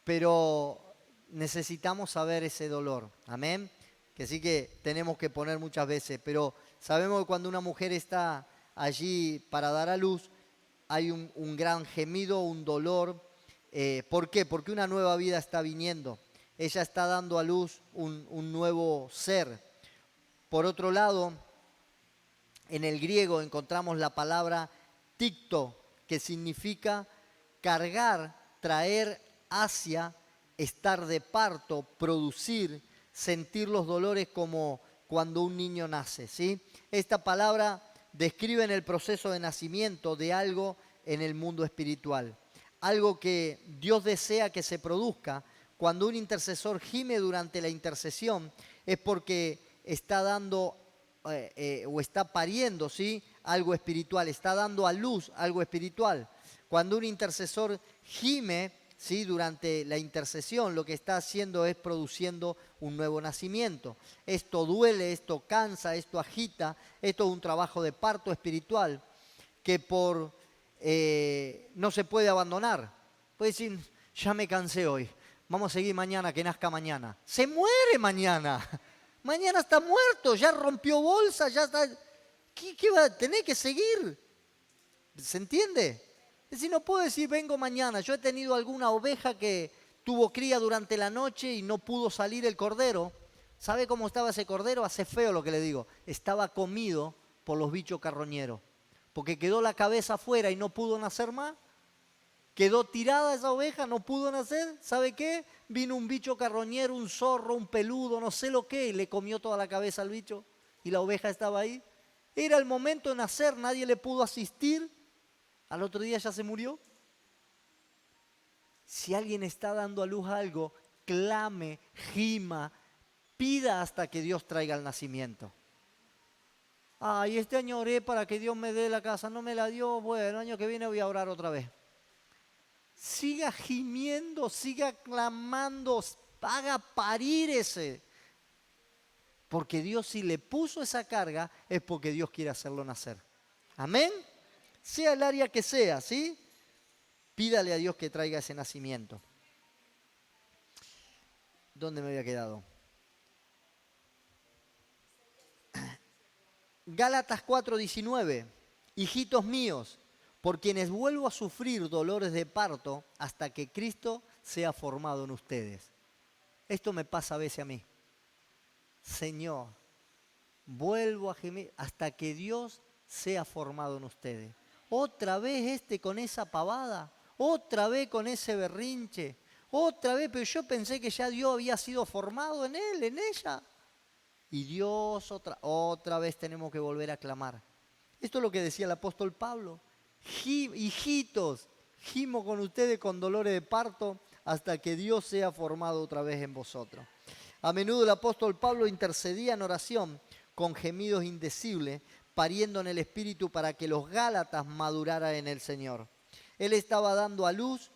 Pero necesitamos saber ese dolor, amén, que sí que tenemos que poner muchas veces, pero sabemos que cuando una mujer está allí para dar a luz, hay un gran gemido, un dolor. ¿Por qué? Porque una nueva vida está viniendo. Ella está dando a luz un nuevo ser. Por otro lado, en el griego encontramos la palabra ticto, que significa cargar, traer hacia, estar de parto, producir, sentir los dolores como cuando un niño nace, ¿sí? Esta palabra describe el proceso de nacimiento de algo en el mundo espiritual. Algo que Dios desea que se produzca. Cuando un intercesor gime durante la intercesión es porque está dando o está pariendo, ¿sí? Algo espiritual, está dando a luz algo espiritual. Cuando un intercesor gime, ¿sí? Durante la intercesión, lo que está haciendo es produciendo un nuevo nacimiento. Esto duele, esto cansa, esto agita, esto es un trabajo de parto espiritual que no se puede abandonar. Puede decir, ya me cansé hoy, vamos a seguir mañana, que nazca mañana. Se muere mañana, mañana está muerto, ya rompió bolsa, ya está... ¿Qué va a tener que seguir? ¿Se entiende? Es decir, no puedo decir vengo mañana. Yo he tenido alguna oveja que tuvo cría durante la noche y no pudo salir el cordero. ¿Sabe cómo estaba ese cordero? Hace feo lo que le digo. Estaba comido por los bichos carroñeros. Porque quedó la cabeza afuera y no pudo nacer más. Quedó tirada esa oveja, no pudo nacer. ¿Sabe qué? Vino un bicho carroñero, un zorro, un peludo, no sé lo qué, y le comió toda la cabeza al bicho. Y la oveja estaba ahí. Era el momento de nacer, nadie le pudo asistir. Al otro día ya se murió. Si alguien está dando a luz algo, clame, gima, pida hasta que Dios traiga el nacimiento. Ay, este año oré para que Dios me dé la casa, no me la dio. Bueno, el año que viene voy a orar otra vez. Siga gimiendo, siga clamando, haga parir ese. Porque Dios, si le puso esa carga, es porque Dios quiere hacerlo nacer. Amén. Sea el área que sea, ¿sí? Pídale a Dios que traiga ese nacimiento. ¿Dónde me había quedado? Gálatas 4:19. Hijitos míos, por quienes vuelvo a sufrir dolores de parto hasta que Cristo sea formado en ustedes. Esto me pasa a veces a mí. Señor, vuelvo a gemir hasta que Dios sea formado en ustedes. Otra vez con esa pavada, otra vez con ese berrinche, otra vez, pero yo pensé que ya Dios había sido formado en él, en ella. Y Dios otra vez tenemos que volver a clamar. Esto es lo que decía el apóstol Pablo. Hijitos, gimo con ustedes con dolores de parto hasta que Dios sea formado otra vez en vosotros. A menudo el apóstol Pablo intercedía en oración con gemidos indecibles, pariendo en el Espíritu para que los Gálatas maduraran en el Señor. Él estaba dando a luz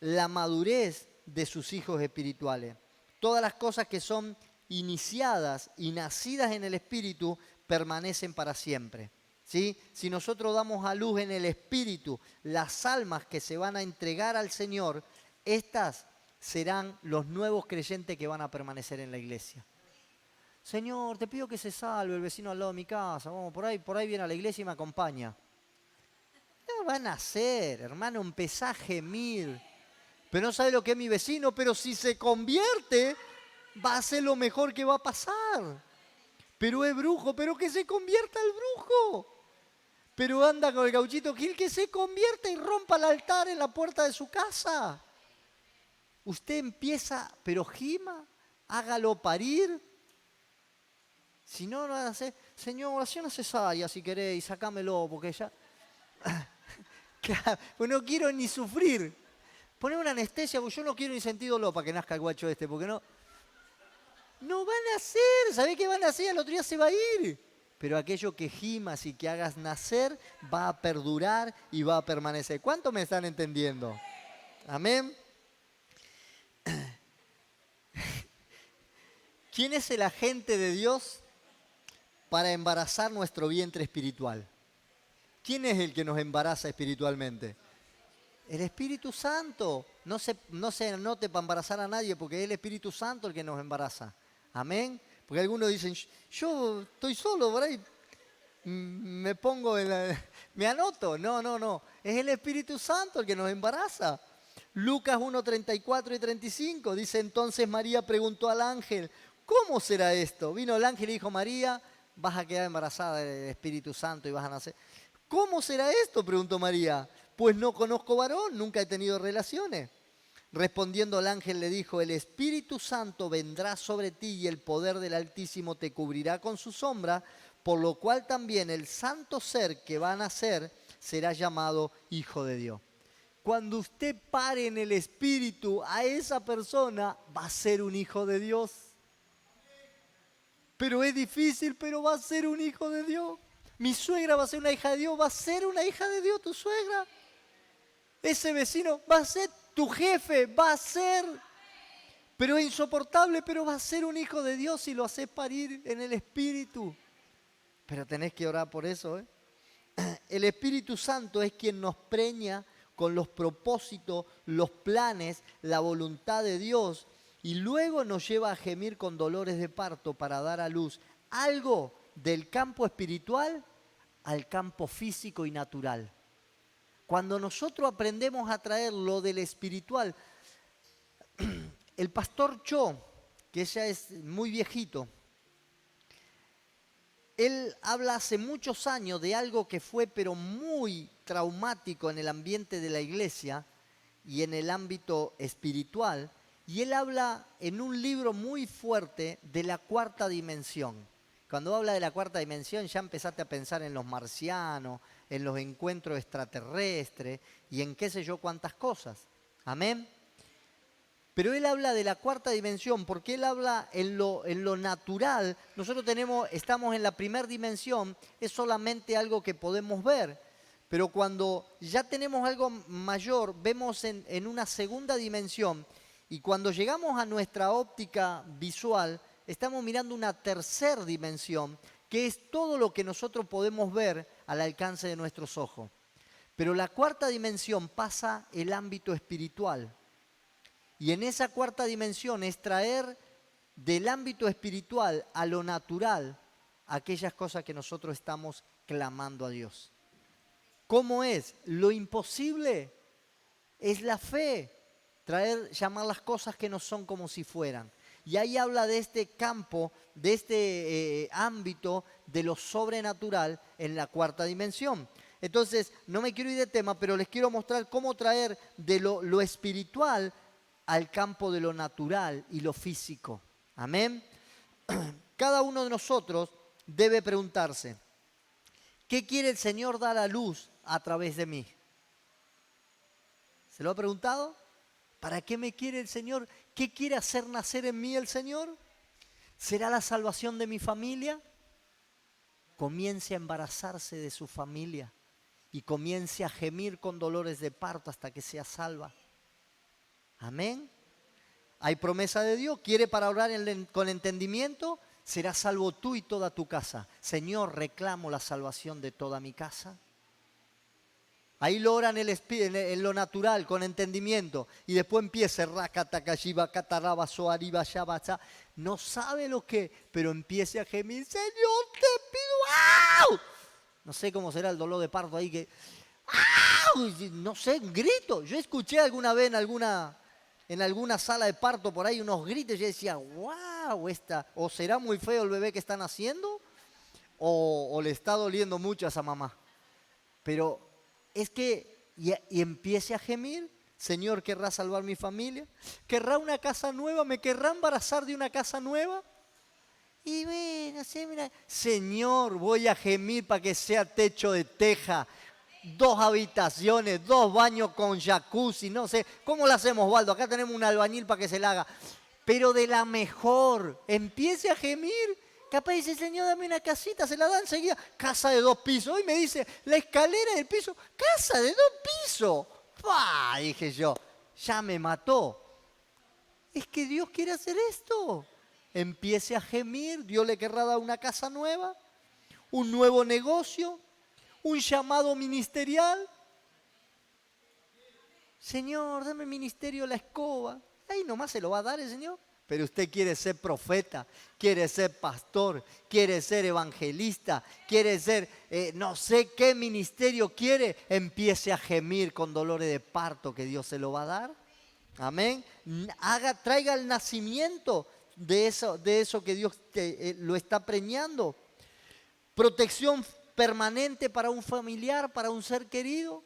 la madurez de sus hijos espirituales. Todas las cosas que son iniciadas y nacidas en el Espíritu permanecen para siempre. ¿Sí? Si nosotros damos a luz en el Espíritu las almas que se van a entregar al Señor, estas serán los nuevos creyentes que van a permanecer en la iglesia. Señor, te pido que se salve el vecino al lado de mi casa. Vamos, por ahí viene a la iglesia y me acompaña. No van a hacer, hermano, empezá a gemir. Pero no sabe lo que es mi vecino, pero si se convierte, va a ser lo mejor que va a pasar. Pero es brujo, pero que se convierta el brujo. Pero anda con el gauchito Gil, que se convierta y rompa el altar en la puerta de su casa. Usted empieza, pero gima, hágalo parir. Si no, no van a hacer, Señor, oración necesaria si queréis, sacámelo, porque ya... Claro, pues no quiero ni sufrir. Poner una anestesia, porque yo no quiero ni sentir dolor para que nazca el guacho porque no... No van a hacer, ¿sabés qué van a hacer? Al otro día se va a ir. Pero aquello que gimas y que hagas nacer va a perdurar y va a permanecer. ¿Cuánto me están entendiendo? Amén. ¿Quién es el agente de Dios para embarazar nuestro vientre espiritual? ¿Quién es el que nos embaraza espiritualmente? El Espíritu Santo. No se anote para embarazar a nadie porque es el Espíritu Santo el que nos embaraza. Amén. Porque algunos dicen, yo estoy solo por ahí, me pongo me anoto. No. Es el Espíritu Santo el que nos embaraza. Lucas 1:34 y 35 dice, entonces María preguntó al ángel, ¿cómo será esto? Vino el ángel y dijo, María, vas a quedar embarazada del Espíritu Santo y vas a nacer. ¿Cómo será esto? Preguntó María. Pues no conozco varón, nunca he tenido relaciones. Respondiendo el ángel le dijo, el Espíritu Santo vendrá sobre ti y el poder del Altísimo te cubrirá con su sombra, por lo cual también el santo ser que va a nacer será llamado Hijo de Dios. Cuando usted pare en el Espíritu a esa persona, va a ser un hijo de Dios. Pero es difícil, pero va a ser un hijo de Dios. Mi suegra va a ser una hija de Dios, va a ser una hija de Dios tu suegra. Ese vecino va a ser tu jefe, va a ser. Pero es insoportable, pero va a ser un hijo de Dios si lo haces parir en el Espíritu. Pero tenés que orar por eso, ¿eh? El Espíritu Santo es quien nos preña con los propósitos, los planes, la voluntad de Dios y luego nos lleva a gemir con dolores de parto para dar a luz algo del campo espiritual al campo físico y natural. Cuando nosotros aprendemos a traer lo del espiritual, el pastor Cho, que ya es muy viejito, él habla hace muchos años de algo que fue pero muy traumático en el ambiente de la iglesia, y en el ámbito espiritual. Y él habla en un libro muy fuerte de la cuarta dimensión. Cuando habla de la cuarta dimensión ya empezaste a pensar en los marcianos, en los encuentros extraterrestres y en qué sé yo cuántas cosas. Amén. Pero él habla de la cuarta dimensión porque él habla en lo natural. Nosotros estamos en la primera dimensión, es solamente algo que podemos ver. Pero cuando ya tenemos algo mayor, vemos en una segunda dimensión. Y cuando llegamos a nuestra óptica visual, estamos mirando una tercera dimensión, que es todo lo que nosotros podemos ver al alcance de nuestros ojos. Pero la cuarta dimensión pasa el ámbito espiritual. Y en esa cuarta dimensión es traer del ámbito espiritual a lo natural aquellas cosas que nosotros estamos clamando a Dios. ¿Cómo es? Lo imposible es la fe. Llamar las cosas que no son como si fueran. Y ahí habla de este campo, de este ámbito de lo sobrenatural en la cuarta dimensión. Entonces, no me quiero ir de tema, pero les quiero mostrar cómo traer de lo espiritual al campo de lo natural y lo físico. Amén. Cada uno de nosotros debe preguntarse, ¿qué quiere el Señor dar a luz a través de mí? ¿Se lo ha preguntado? ¿Para qué me quiere el Señor? ¿Qué quiere hacer nacer en mí el Señor? ¿Será la salvación de mi familia? Comience a embarazarse de su familia y comience a gemir con dolores de parto hasta que sea salva. Amén. Hay promesa de Dios. ¿Quiere para orar con entendimiento? Serás salvo tú y toda tu casa. Señor, reclamo la salvación de toda mi casa. Ahí lo oran en lo natural, con entendimiento. Y después empieza, no sabe lo que, pero empiece a gemir, Señor, te pido, ¡au! No sé cómo será el dolor de parto ahí, que, ¡au! No sé, un grito. Yo escuché alguna vez en alguna sala de parto por ahí unos gritos y yo decía, wow, o será muy feo el bebé que están haciendo, o le está doliendo mucho a esa mamá. Pero es que, y empiece a gemir, Señor, ¿querrá salvar mi familia? ¿Querrá una casa nueva? ¿Me querrá embarazar de una casa nueva? Y bueno, sí, mira, Señor, voy a gemir para que sea techo de teja, 2 habitaciones, 2 baños con jacuzzi, no sé. ¿Cómo lo hacemos, Waldo? Acá tenemos un albañil para que se la haga. Pero de la mejor, empiece a gemir. Capaz dice, Señor, dame una casita, se la da enseguida. Casa de 2 pisos. Hoy me dice, la escalera del piso, casa de 2 pisos. ¡Pah! Dije yo, ya me mató. Es que Dios quiere hacer esto. Empiece a gemir, Dios le querrá dar una casa nueva, un nuevo negocio, un llamado ministerial. Señor, dame ministerio la escoba. Ahí nomás se lo va a dar el Señor. Pero usted quiere ser profeta, quiere ser pastor, quiere ser evangelista, quiere ser, no sé qué ministerio quiere, empiece a gemir con dolores de parto que Dios se lo va a dar. Amén. Traiga el nacimiento de eso que Dios lo está preñando. Protección permanente para un familiar, para un ser querido.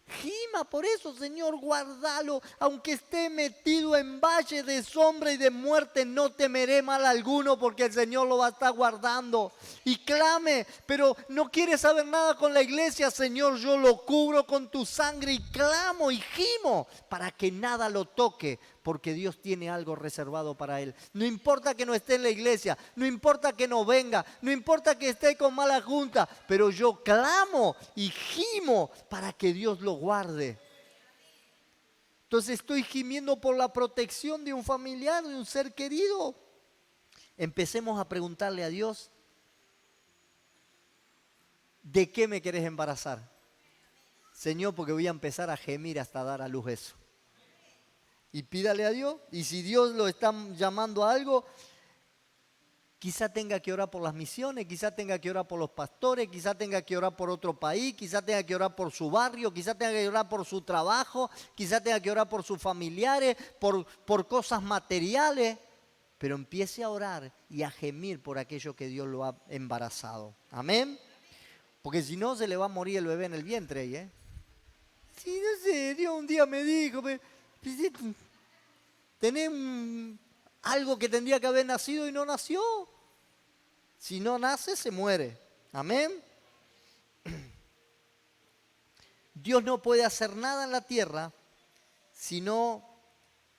Gima por eso, Señor, guárdalo. Aunque esté metido en valle de sombra y de muerte, no temeré mal alguno porque el Señor lo va a estar guardando. Y clame, pero no quiere saber nada con la iglesia, Señor, yo lo cubro con tu sangre y clamo y gimo para que nada lo toque, porque Dios tiene algo reservado para él. No importa que no esté en la iglesia, no importa que no venga, no importa que esté con mala junta, pero yo clamo y gimo para que Dios lo guarde. Entonces estoy gimiendo por la protección de un familiar, de un ser querido. Empecemos a preguntarle a Dios, ¿de qué me querés embarazar? Señor, porque voy a empezar a gemir hasta dar a luz eso. Y pídale a Dios, y si Dios lo está llamando a algo, quizá tenga que orar por las misiones, quizá tenga que orar por los pastores, quizá tenga que orar por otro país, quizá tenga que orar por su barrio, quizá tenga que orar por su trabajo, quizá tenga que orar por sus familiares, por cosas materiales, pero empiece a orar y a gemir por aquello que Dios lo ha embarazado. Amén. Porque si no, se le va a morir el bebé en el vientre ahí, Sí, no sé, Dios un día me dijo, tenés algo que tendría que haber nacido y no nació. Si no nace, se muere. Amén. Dios no puede hacer nada en la tierra si no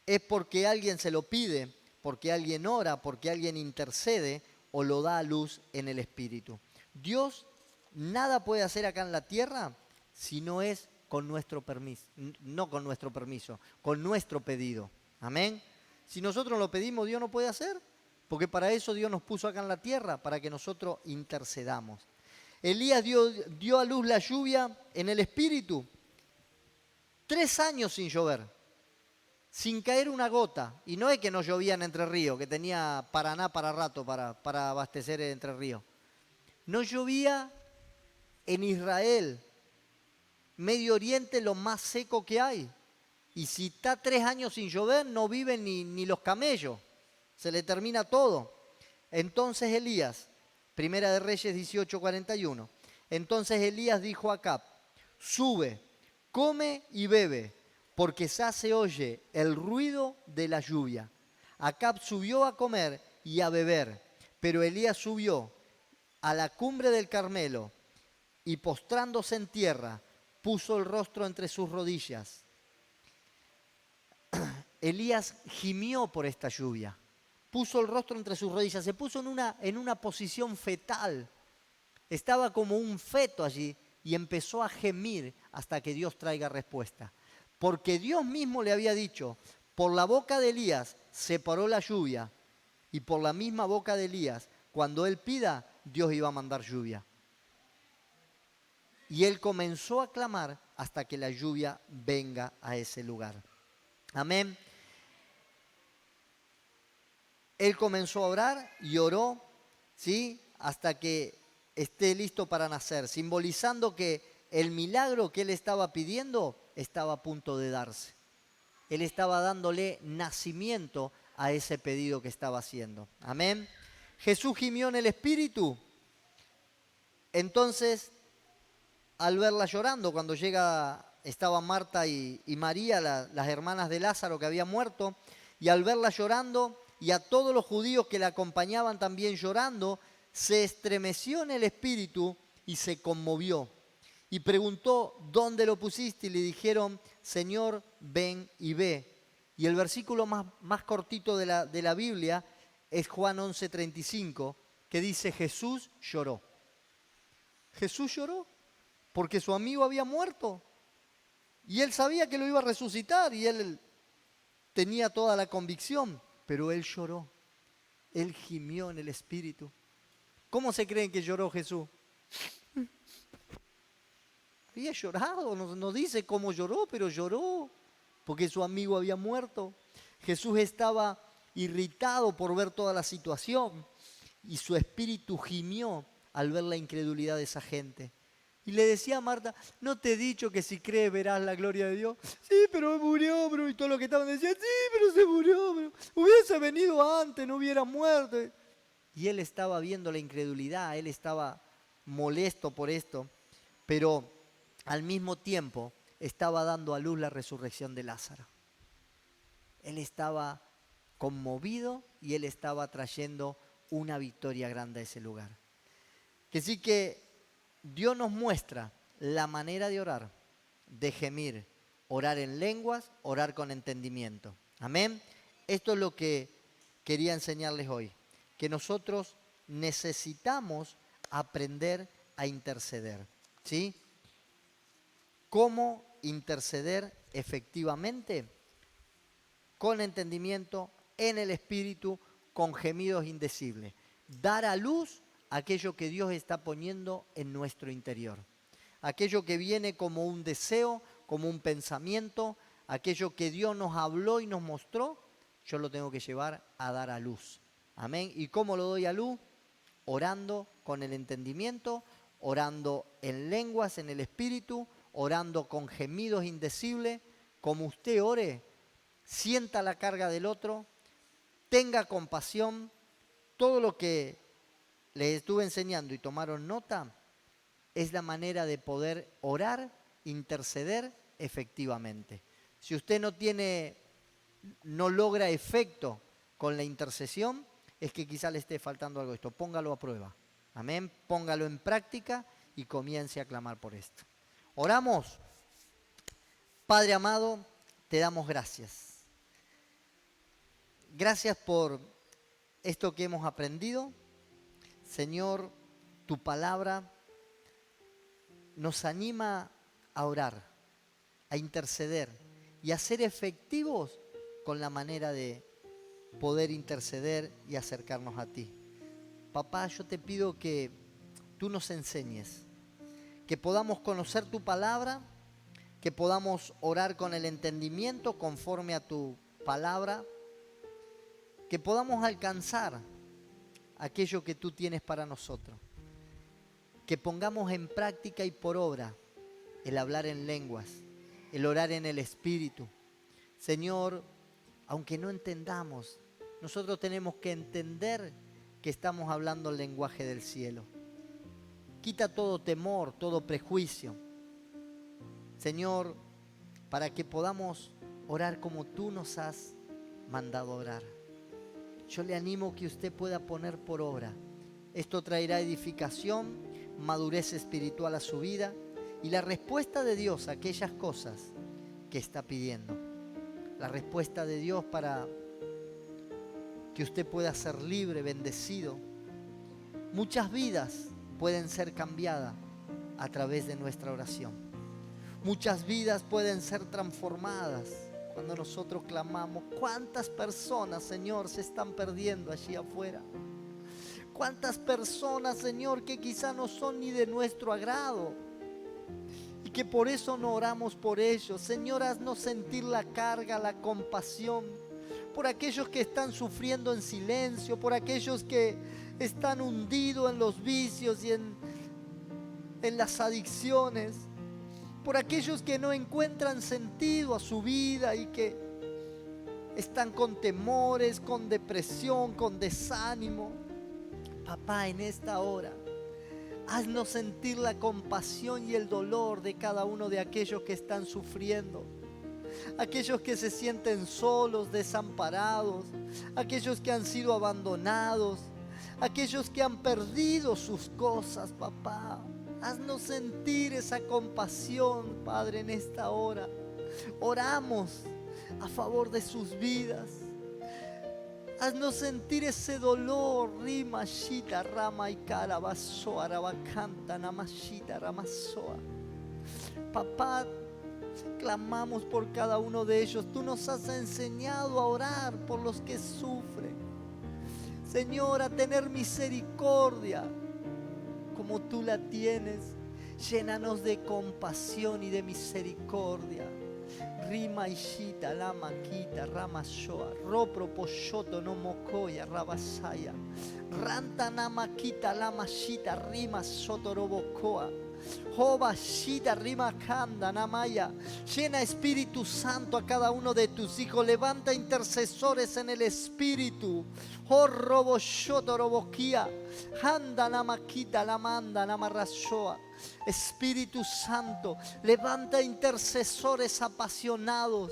es porque alguien se lo pide, porque alguien ora, porque alguien intercede o lo da a luz en el Espíritu. Dios nada puede hacer acá en la tierra si no es con nuestro permiso, no con nuestro permiso, con nuestro pedido. Amén. Si nosotros lo pedimos, Dios no puede hacer, porque para eso Dios nos puso acá en la tierra, para que nosotros intercedamos. Elías dio a luz la lluvia en el Espíritu. 3 años sin llover, sin caer una gota. Y no es que no llovía en Entre Ríos, que tenía Paraná para rato para abastecer Entre Ríos. No llovía en Israel, Medio Oriente, lo más seco que hay. Y si está 3 años sin llover, no viven ni los camellos. Se le termina todo. Entonces Elías, Primera de Reyes 18:41. Entonces Elías dijo a Acab: sube, come y bebe, porque ya se oye el ruido de la lluvia. Acab subió a comer y a beber, pero Elías subió a la cumbre del Carmelo y postrándose en tierra, puso el rostro entre sus rodillas. Elías gimió por esta lluvia. Puso el rostro entre sus rodillas, se puso en una posición fetal. Estaba como un feto allí y empezó a gemir hasta que Dios traiga respuesta. Porque Dios mismo le había dicho, por la boca de Elías se paró la lluvia y por la misma boca de Elías, cuando él pida, Dios iba a mandar lluvia. Y él comenzó a clamar hasta que la lluvia venga a ese lugar. Amén. Él comenzó a orar y oró, ¿sí?, hasta que esté listo para nacer, simbolizando que el milagro que él estaba pidiendo estaba a punto de darse. Él estaba dándole nacimiento a ese pedido que estaba haciendo. Amén. Jesús gimió en el Espíritu. Entonces, al verla llorando, cuando estaban Marta y María, las hermanas de Lázaro que había muerto, y al verla llorando, y a todos los judíos que la acompañaban también llorando, se estremeció en el espíritu y se conmovió. Y preguntó, ¿dónde lo pusiste? Y le dijeron, Señor, ven y ve. Y el versículo más cortito de la Biblia es Juan 11:35, que dice, Jesús lloró. Jesús lloró porque su amigo había muerto. Y él sabía que lo iba a resucitar y él tenía toda la convicción. Pero él lloró, él gimió en el espíritu. ¿Cómo se creen que lloró Jesús? Había llorado, no dice cómo lloró, pero lloró, porque su amigo había muerto. Jesús estaba irritado por ver toda la situación y su espíritu gimió al ver la incredulidad de esa gente. Y le decía a Marta, ¿no te he dicho que si crees verás la gloria de Dios? Sí, pero murió, bro. Y todo lo que estaban diciendo, sí, pero se murió, bro. Hubiese venido antes, no hubiera muerto. Y él estaba viendo la incredulidad, él estaba molesto por esto, pero al mismo tiempo estaba dando a luz la resurrección de Lázaro. Él estaba conmovido y él estaba trayendo una victoria grande a ese lugar. Que sí que Dios nos muestra la manera de orar, de gemir, orar en lenguas, orar con entendimiento. Amén. Esto es lo que quería enseñarles hoy, que nosotros necesitamos aprender a interceder, ¿sí? ¿Cómo interceder efectivamente? Con entendimiento, en el espíritu, con gemidos indecibles. Dar a luz aquello que Dios está poniendo en nuestro interior. Aquello que viene como un deseo, como un pensamiento, aquello que Dios nos habló y nos mostró, yo lo tengo que llevar a dar a luz. Amén. ¿Y cómo lo doy a luz? Orando con el entendimiento, orando en lenguas, en el espíritu, orando con gemidos indecibles. Como usted ore, sienta la carga del otro, tenga compasión. Todo lo que les estuve enseñando y tomaron nota es la manera de poder orar, interceder efectivamente. Si usted no logra efecto con la intercesión, es que quizá le esté faltando algo de esto. Póngalo a prueba. Amén. Póngalo en práctica y comience a clamar por esto. Oramos. Padre amado, te damos gracias. Gracias por esto que hemos aprendido. Señor, tu palabra nos anima a orar, a interceder y a ser efectivos con la manera de poder interceder y acercarnos a ti. Papá, yo te pido que tú nos enseñes, que podamos conocer tu palabra, que podamos orar con el entendimiento conforme a tu palabra, que podamos alcanzar aquello que tú tienes para nosotros, que pongamos en práctica y por obra el hablar en lenguas, el orar en el Espíritu. Señor, aunque no entendamos, nosotros tenemos que entender que estamos hablando el lenguaje del cielo. Quita todo temor, todo prejuicio. Señor, para que podamos orar como tú nos has mandado orar. Yo le animo que usted pueda poner por obra. Esto traerá edificación, madurez espiritual a su vida y la respuesta de Dios a aquellas cosas que está pidiendo. La respuesta de Dios para que usted pueda ser libre, bendecido. Muchas vidas pueden ser cambiadas a través de nuestra oración. Muchas vidas pueden ser transformadas cuando nosotros clamamos. ¿Cuántas personas, Señor, se están perdiendo allí afuera? ¿Cuántas personas, Señor, que quizá no son ni de nuestro agrado y que por eso no oramos por ellos? Señor, haznos sentir la carga, la compasión por aquellos que están sufriendo en silencio, por aquellos que están hundidos en los vicios y en las adicciones, por aquellos que no encuentran sentido a su vida y que están con temores, con depresión, con desánimo. Papá, en esta hora, haznos sentir la compasión y el dolor de cada uno de aquellos que están sufriendo. Aquellos que se sienten solos, desamparados, aquellos que han sido abandonados, aquellos que han perdido sus cosas, papá. Haznos sentir esa compasión, Padre, en esta hora. Oramos a favor de sus vidas. Haznos sentir ese dolor. Rima, shita, rama y cara, basoa, rabacanta, namashita, ramasoa. Papá, clamamos por cada uno de ellos. Tú nos has enseñado a orar por los que sufren. Señor, a tener misericordia como tú la tienes. Llénanos de compasión y de misericordia. Rima ishita, lama kita, rama shoa, ropro poshoto no mokoya, rabasaya. Ranta nama kita, lama shita, rima sotorobokoa. Jova shita, rima kanda, namaya. Llena, Espíritu Santo, a cada uno de tus hijos. Levanta intercesores en el Espíritu. Oh, robo shotorobokia. Handa namakita, lamanda, namarashoa. Espíritu Santo, levanta intercesores apasionados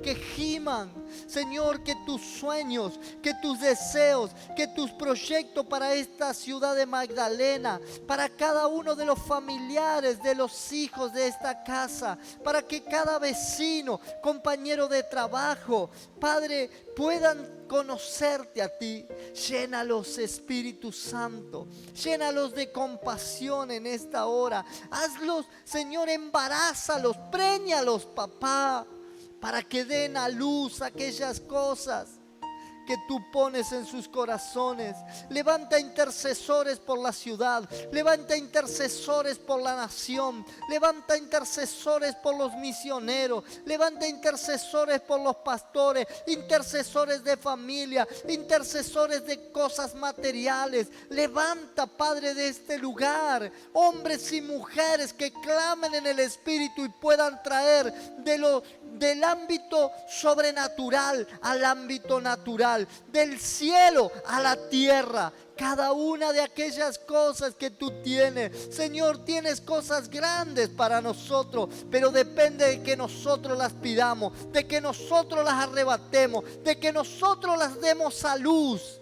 que giman, Señor, que tus sueños, que tus deseos, que tus proyectos para esta ciudad de Magdalena, para cada uno de los familiares, de los hijos de esta casa, para que cada vecino, compañero de trabajo, Padre, puedan conocerte a ti. Llénalos, Espíritu Santo, llénalos de compasión en esta hora. Hazlos, Señor, embarázalos, préñalos, papá, para que den a luz aquellas cosas que tú pones en sus corazones. Levanta intercesores por la ciudad, levanta intercesores por la nación, levanta intercesores por los misioneros, levanta intercesores por los pastores, intercesores de familia, intercesores de cosas materiales. Levanta, Padre, de este lugar hombres y mujeres que clamen en el Espíritu y puedan traer del ámbito sobrenatural al ámbito natural. natural, del cielo a la tierra. Cada una de aquellas cosas que tú tienes, Señor, tienes cosas grandes para nosotros, pero depende de que nosotros las pidamos, de que nosotros las arrebatemos, de que nosotros las demos a luz.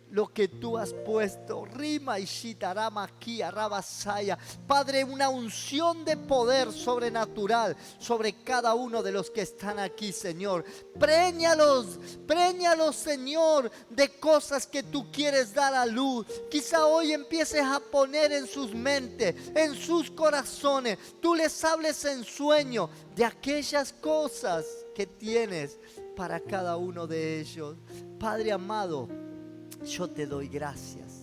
Lo que tú has puesto, Rima y Shitarama aquí, Arabasaya, Padre, una unción de poder sobrenatural sobre cada uno de los que están aquí, Señor. Préñalos, Señor, de cosas que tú quieres dar a luz. Quizá hoy empieces a poner en sus mentes, en sus corazones, tú les hables en sueño de aquellas cosas que tienes para cada uno de ellos. Padre amado, yo te doy gracias.